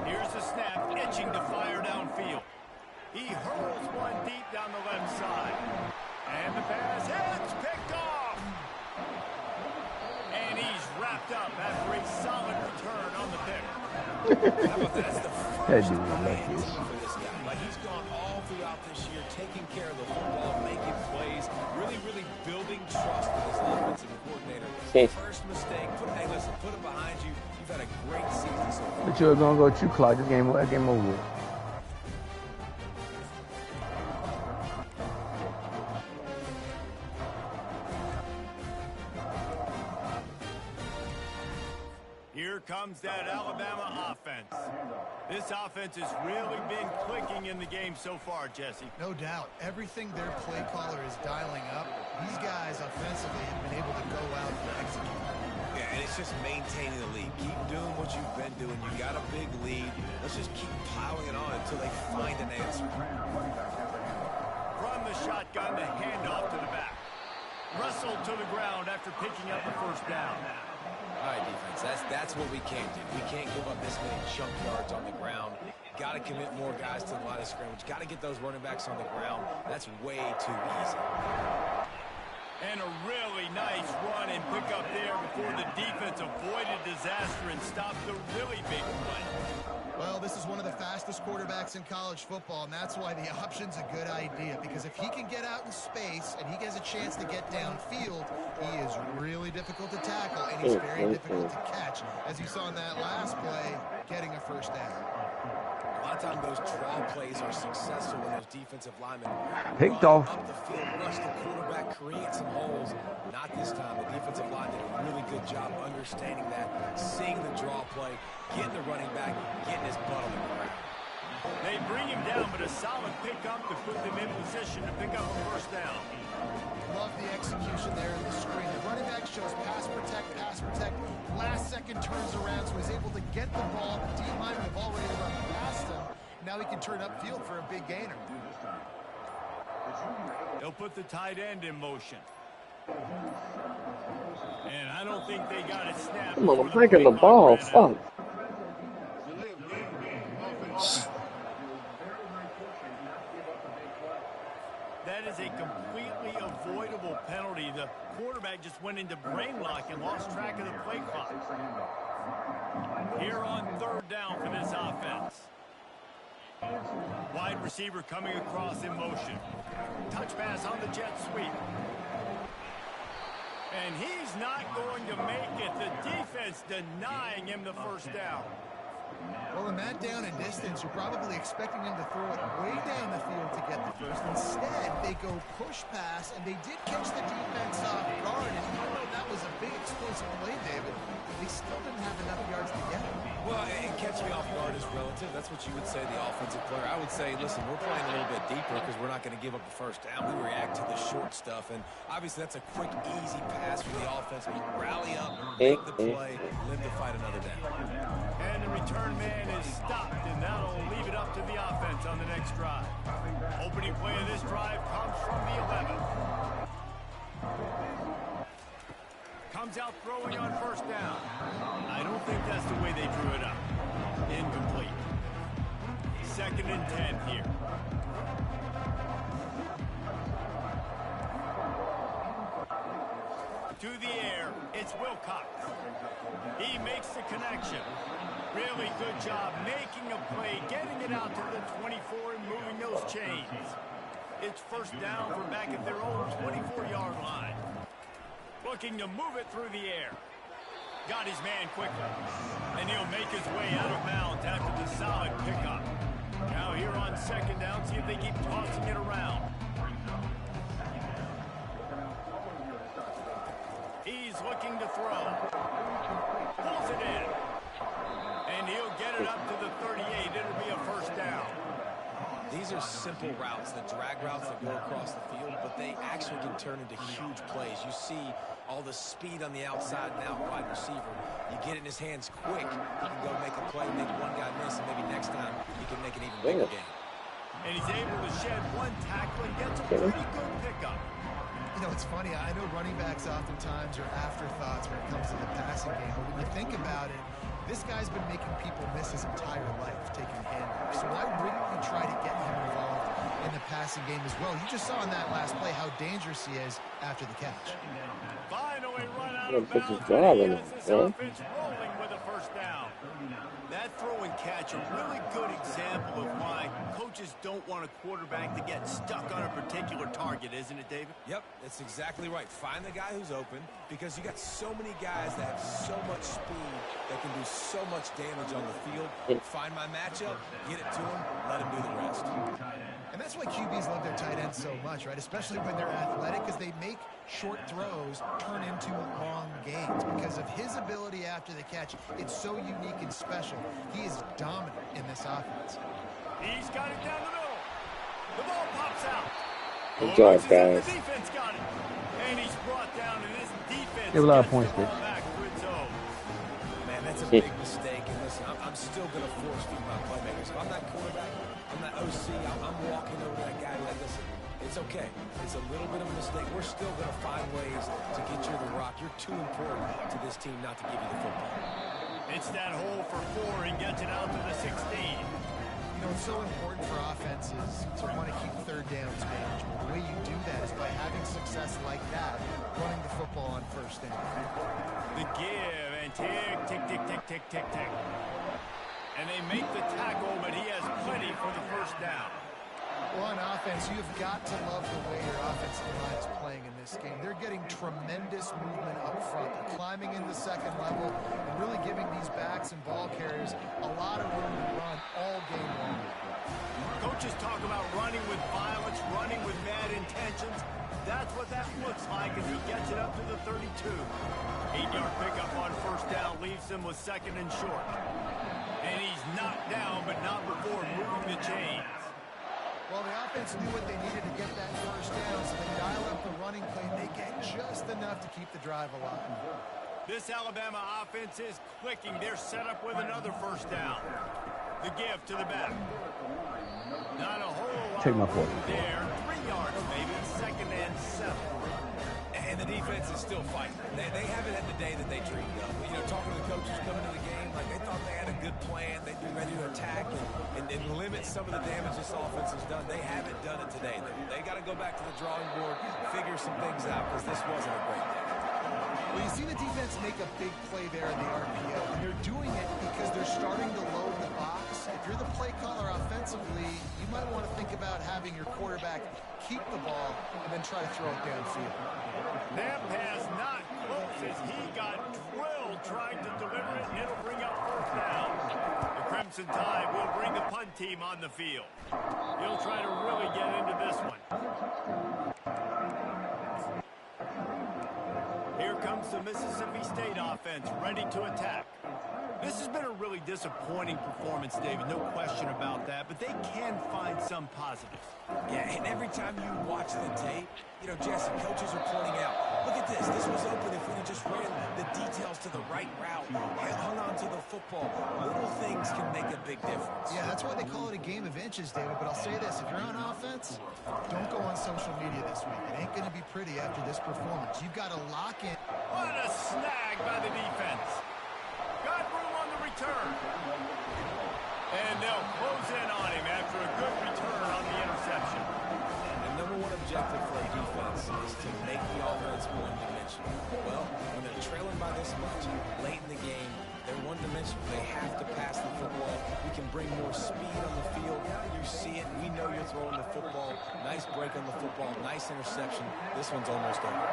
Here's the snap, itching to fire downfield. He hurls one deep down the left side. And the pass hits, picked off. And he's wrapped up after a solid return on the pick. How about that? That's the first man for this guy. Like, he's gone all throughout this year, taking care of the football, making plays, really building trust with his offensive coordinator. First mistake, hey, listen, put it behind you. You've had a great season so far. But you're gonna go too clock. This game over. Here comes that Alabama offense. This offense has really been clicking in the game so far, Jesse. No doubt. Everything their play caller is dialing up, these guys offensively have been able to go out and execute. Yeah, and it's just maintaining the lead. Keep doing what you've been doing. You got a big lead. Let's just keep piling it on until they find an answer. From the shotgun, the handoff to the back. Russell to the ground after picking up the first down. All right, defense, that's what we can't do. We can't give up this many chunk yards on the ground. Got to commit more guys to the line of scrimmage. Got to get those running backs on the ground. That's way too easy. And a really nice run and pick up there before the defense avoided disaster and stopped the really big play. Well, this is one of the fastest quarterbacks in college football, and that's why the option's a good idea, because if he can get out in space and he gets a chance to get downfield, he is really difficult to tackle, and he's very difficult to catch, as you saw in that last play, getting a first down. A lot of times those draw plays are successful when those defensive linemen Picked run off. up the field, rush the quarterback, create some holes. Not this time. The defensive line did a really good job understanding that, seeing the draw play, getting the running back, getting his butt on the ground. They bring him down, but a solid pickup to put them in position to pick up a first down. Love the execution there in the screen. The running back shows pass protect. Last second turns around, so he's able to get the ball. The D-linemen have already run past him. Now he can turn upfield for a big gainer. They'll put the tight end in motion. And I don't think they got it snapped. Come on, I'm breaking the ball. Fuck. That is a completely avoidable penalty. The quarterback just went into brain lock and lost track of the play clock. Here on third down for this offense. Wide receiver coming across in motion. Touch pass on the jet sweep. And he's not going to make it. The defense denying him the first down. Well, in that down and distance, you're probably expecting him to throw it way down the field to get the first. Instead, they go push pass, and they did catch the defense off guard. And even though that was a big explosive play, David, they still didn't have enough yards to get it. Well, and catch me off guard is relative. That's what you would say, the offensive player. I would say, listen, we're playing a little bit deeper because we're not going to give up the first down. We react to the short stuff, and obviously that's a quick, easy pass for the offense. Rally up, make the play, live to fight another down. And the return man is stopped, and that'll leave it up to the offense on the next drive. Opening play of this drive comes from the 11. Comes out throwing on first down. I don't think that's the way they drew it up. Incomplete. 2nd and 10 here. To the air, it's Wilcox. He makes the connection. Really good job making a play, getting it out to the 24 and moving those chains. It's first down from back at their own 24-yard line. Looking to move it through the air. Got his man quickly. And he'll make his way out of bounds after the solid pickup. Now here on second down, see if they keep tossing it around. He's looking to throw. Pulls it in. And he'll get it up to the 38. It'll be a first down. These are simple routes, the drag routes that go across the field, but they actually can turn into huge plays. You see all the speed on the outside now, wide receiver. You get it in his hands quick, he can go make a play, make one guy miss, and maybe next time he can make an even bigger game. And he's able to shed one tackle and gets a pretty good pickup. You know, it's funny. I know running backs oftentimes are afterthoughts when it comes to the passing game, but when you think about it, this guy's been making people miss his entire life taking handoffs. So why wouldn't you try to get him involved in the passing game as well? You just saw in that last play how dangerous he is after the catch. Finally run out of bounds. He has this offense rolling with a first down. That throw and catch, a really good example of why coaches don't want a quarterback to get stuck on a particular target, isn't it, David? Yep, that's exactly right. Find the guy who's open, because you got so many guys that have so much speed that can do so much damage on the field. Find my matchup, get it to him, let him do the rest. And that's why QBs love their tight ends so much, right? Especially when they're athletic, because they make short throws turn into long gains. Because of his ability after the catch, it's so unique and special. He is dominant in this offense. He's got it down the middle. The ball pops out. Good job, guys. The defense got it. And he's brought down, and this defense Give a lot of gets points, the ball Rich. back for its own. Man, that's a big mistake. And listen, I'm still going to force feed my playmakers. If I'm not quarterback, I'm not OC, I'm walking over to that guy like, listen, it's okay. It's a little bit of a mistake. We're still going to find ways to get you the rock. You're too important to this team not to give you the football. It's that hole for 4 and gets it out to the 16. You know, it's so important for offenses to want to keep third downs manageable. The way you do that is by having success like that, running the football on first down. The give and tick, tick, tick, tick, tick, tick, tick. And they make the tackle, but he has plenty for the first down. Well, on offense, you've got to love the way your offensive line is playing in this game. They're getting tremendous movement up front. They're climbing in the second level and really giving these backs and ball carriers a lot of room to run all game long. Coaches talk about running with violence, running with bad intentions. That's what that looks like as he gets it up to the 32. 8-yard pickup on first down leaves him with second and short. And he's knocked down, but not before moving the chains. Well, the offense knew what they needed to get that first down, so they dial up the running play, and they get just enough to keep the drive alive. This Alabama offense is clicking. They're set up with another first down. The give to the back. Not a whole lot Take my point. there. 3 yards maybe, second and 7. And the defense is still fighting. They haven't had the day that they dreamed of. You know, talking to the coaches coming to the game, like they thought they had a good plan. They'd be ready to attack and limit some of the damage this offense has done. They haven't done it today. They got to go back to the drawing board, figure some things out, because this wasn't a great day. Well, you see the defense make a big play there in the RPO, and they're doing it because they're starting to load the box. If you're the play caller offensively, you might want to think about having your quarterback keep the ball and then try to throw it downfield. That pass not close as he got drilled trying to deliver it, and it'll bring up first down. The Crimson Tide will bring the punt team on the field. He'll try to really get into this one. Here comes the Mississippi State offense, ready to attack. This has been a really disappointing performance, David, no question about that, but they can find some positives. Yeah, and every time you watch the tape, you know, Jesse, coaches are pointing out, look at this. This was open if we just ran the details to the right route, hung on to the football. Little things can make a big difference. Yeah, that's why they call it a game of inches, David. But I'll say this, if you're on offense, don't go on social media this week. It ain't going to be pretty after this performance. You've got to lock in. What a snag by the defense. Got room on the return. And they'll close in on him after a good return on the interception. The number one objective objective for a defense is to make the offense one-dimensional. Well, when they're trailing by this much, late in the game, they're one-dimensional. They have to pass the football. We can bring more speed on the field. You see it. We know you're throwing the football. Nice break on the football. Nice interception. This one's almost over.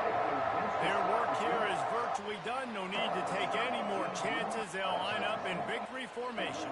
Their work here is virtually done. No need to take any more chances. They'll line up in victory formation.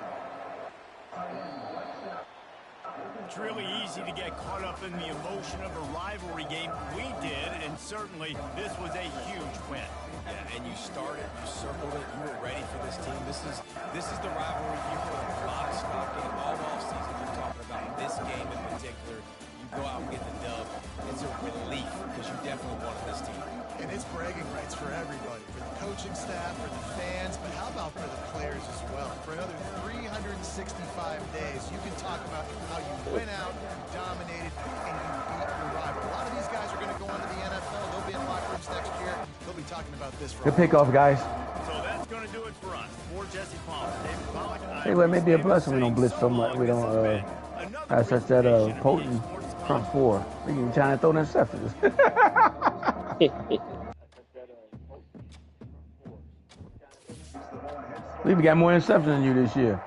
It's really easy to get caught up in the emotion of a rivalry game. We did, and certainly this was a huge win. Yeah, and you started, you circled it, you were ready for this team. This is the rivalry you put a lot of stock in all offseason. You're talking about this game in particular. You go out and get the dub. It's a relief because you definitely wanted this team. And it's bragging rights for everybody, for the coaching staff, for the fans, but how about for the players as well? For another 365 days, you can talk about how you went out, you dominated, and you beat your rival. A lot of these guys are going to go on to the NFL. They'll be in locker rooms next year. They'll be talking about this for Good pickoff, guys. So that's going to do it for us. For Jesse Palmer, David Pollack. Hey, well, it may be a blessing we don't blitz so much. We don't have such that potent front four. We can trying to throw them interceptions. We even got more interceptions than you this year.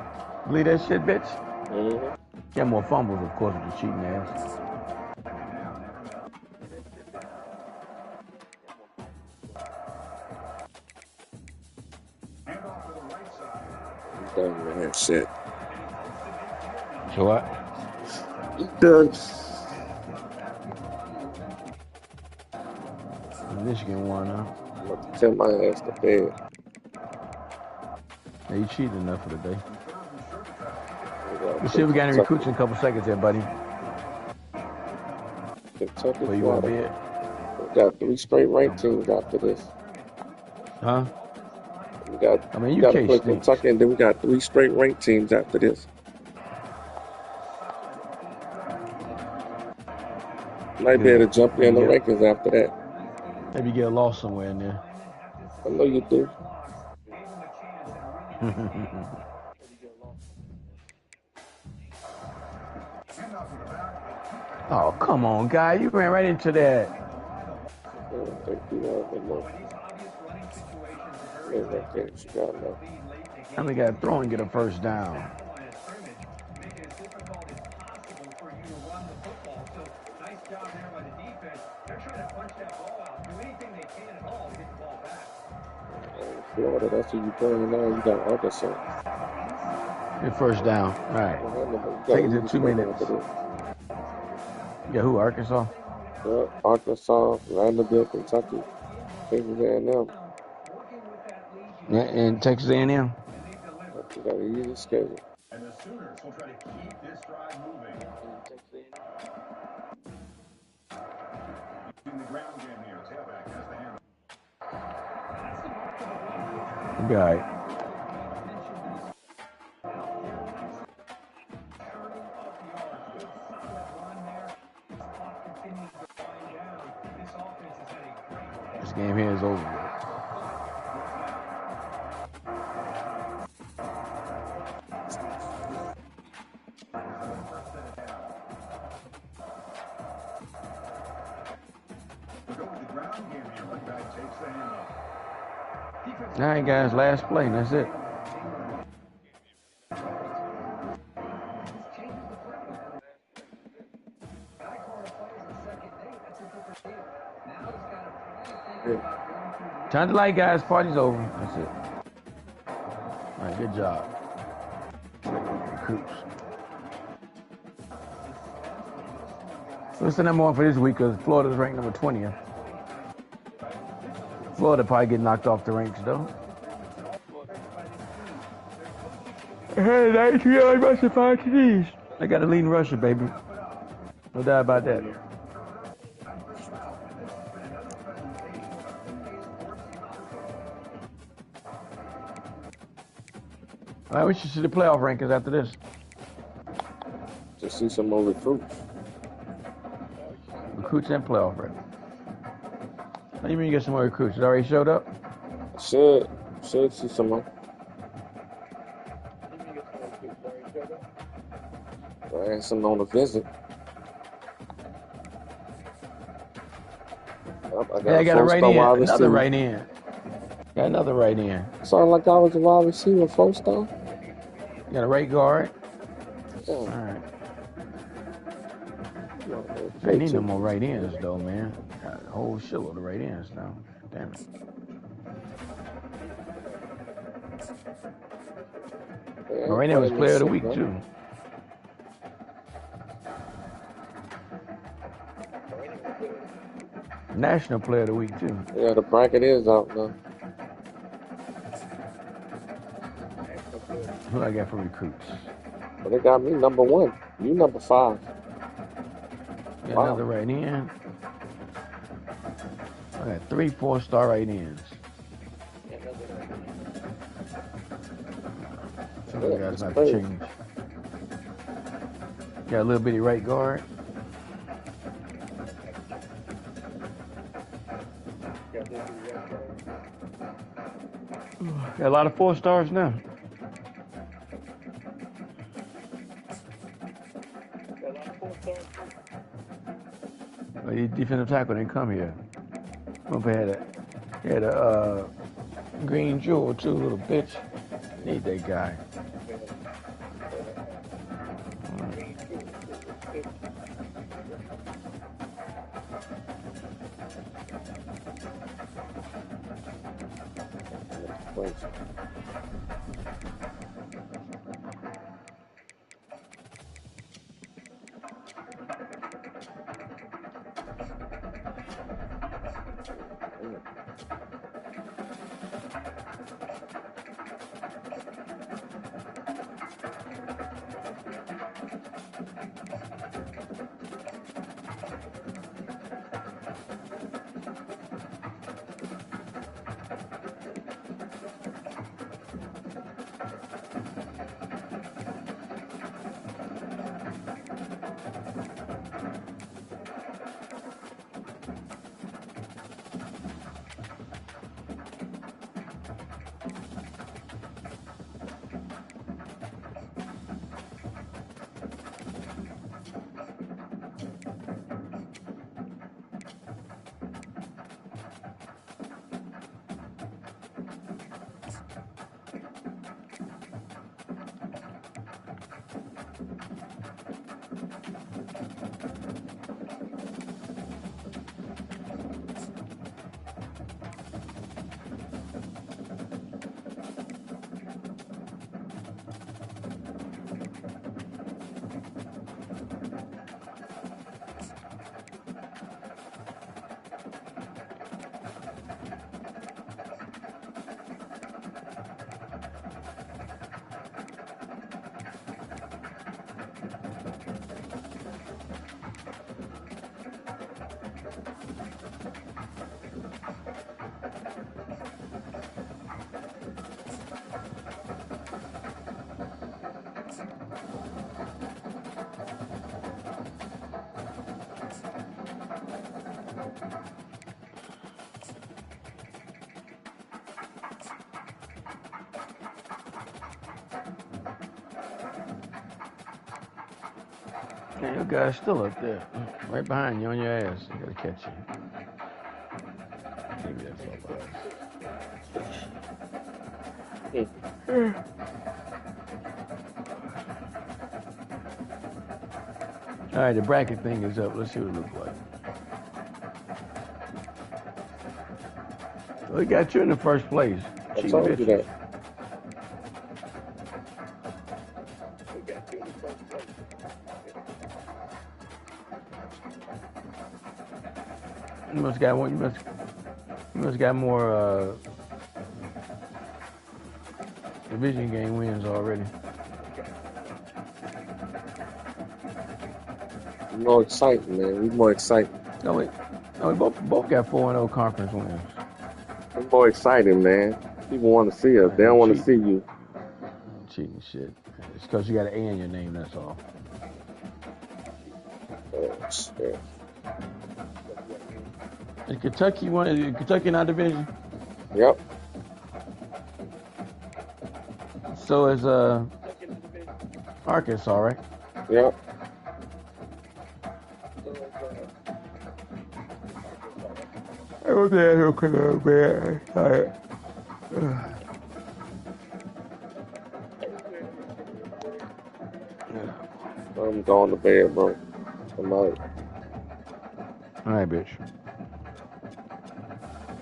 Believe that shit, bitch? Mm-hmm. Got more fumbles, of course, with the cheating ass. Done, man. Shit. So what? Done. Michigan won, huh? I'm about to tell my ass to bed. Yeah, you cheated enough for the day. Let's see if we got any recruits in a couple seconds there, buddy. Kentucky, Where you want to be Florida. at? We got 3 straight ranked teams after this. Huh? We got, I mean, we got to UK play stinks. Kentucky, and then we got 3 straight ranked teams after this. Might be able to jump in the rankings after that. Maybe get lost somewhere in there. I know you do. Oh, come on, guy. You ran right into that. I don't think we have enough. Yeah, right there. She got enough. And we got to throw and get a first down. Florida, that's who you playing now. You got Arkansas. Get first down. All right. Take it to 2 minutes. Yeah, who? Arkansas? Yeah, Arkansas, Vanderbilt, Kentucky, Texas A&M. Yeah, and Texas A&M. You got an easy schedule. And the Sooners will try to keep this drive moving. In the ground game here, tailback has the handle. All right. This game here is over with. All right, guys, last play, and that's it. Time to light, guys. Party's over. That's it. All right, good job. Recruits. What's the number one for this week? Because Florida's ranked number 20th. Florida probably get knocked off the ranks, though. Hey, 92 yards rushing, 5 TDs. I got a leading rusher, baby. No doubt about that. All right, we should see the playoff rankings after this. Just see some more recruits. Recruits and playoff rankings. What do you mean you get some more recruits? It already showed up? Should see some more. I had some on the visit. Yeah, I got a right four-star in. wide Another receiver. right in. Got another right in. Sounded like I was a wide receiver, 4-star. Got a right guard. Yeah. All right. I need no more right ends though, man. Got a whole shitload of right ends now. Damn it. Yeah, My right end was player of the week too. National player of the week too. Yeah, the bracket is out now. Who I got for recruits? But they got me number 1. You number 5. Got Wow. another right end. I got 3 4-star right ends. Some of the guys have to change. Got a little bitty right guard. Got a lot of 4-stars now. Well, these defensive tackle didn't come here. Remember had a green jewel too, little bitch. Need that guy. Man, your guy's still up there. Right behind you on your ass. I gotta catch you. Maybe that's all. All right, the bracket thing is up. Let's see what it looks like. We got you in the first place. I told you that. You must got one. You must got more division game wins already. More exciting, man. We more exciting. No, we both got 4-0 conference wins. We're more exciting, man. People want to see us. They don't want to see you. Cheating shit. It's because you got an A in your name. That's all. Oh, shit. Is Kentucky in our division? Yep. So is Arkansas, right? Yep. was there okay, man. Tired. I'm going to bed, bro. I'm out. All right, bitch.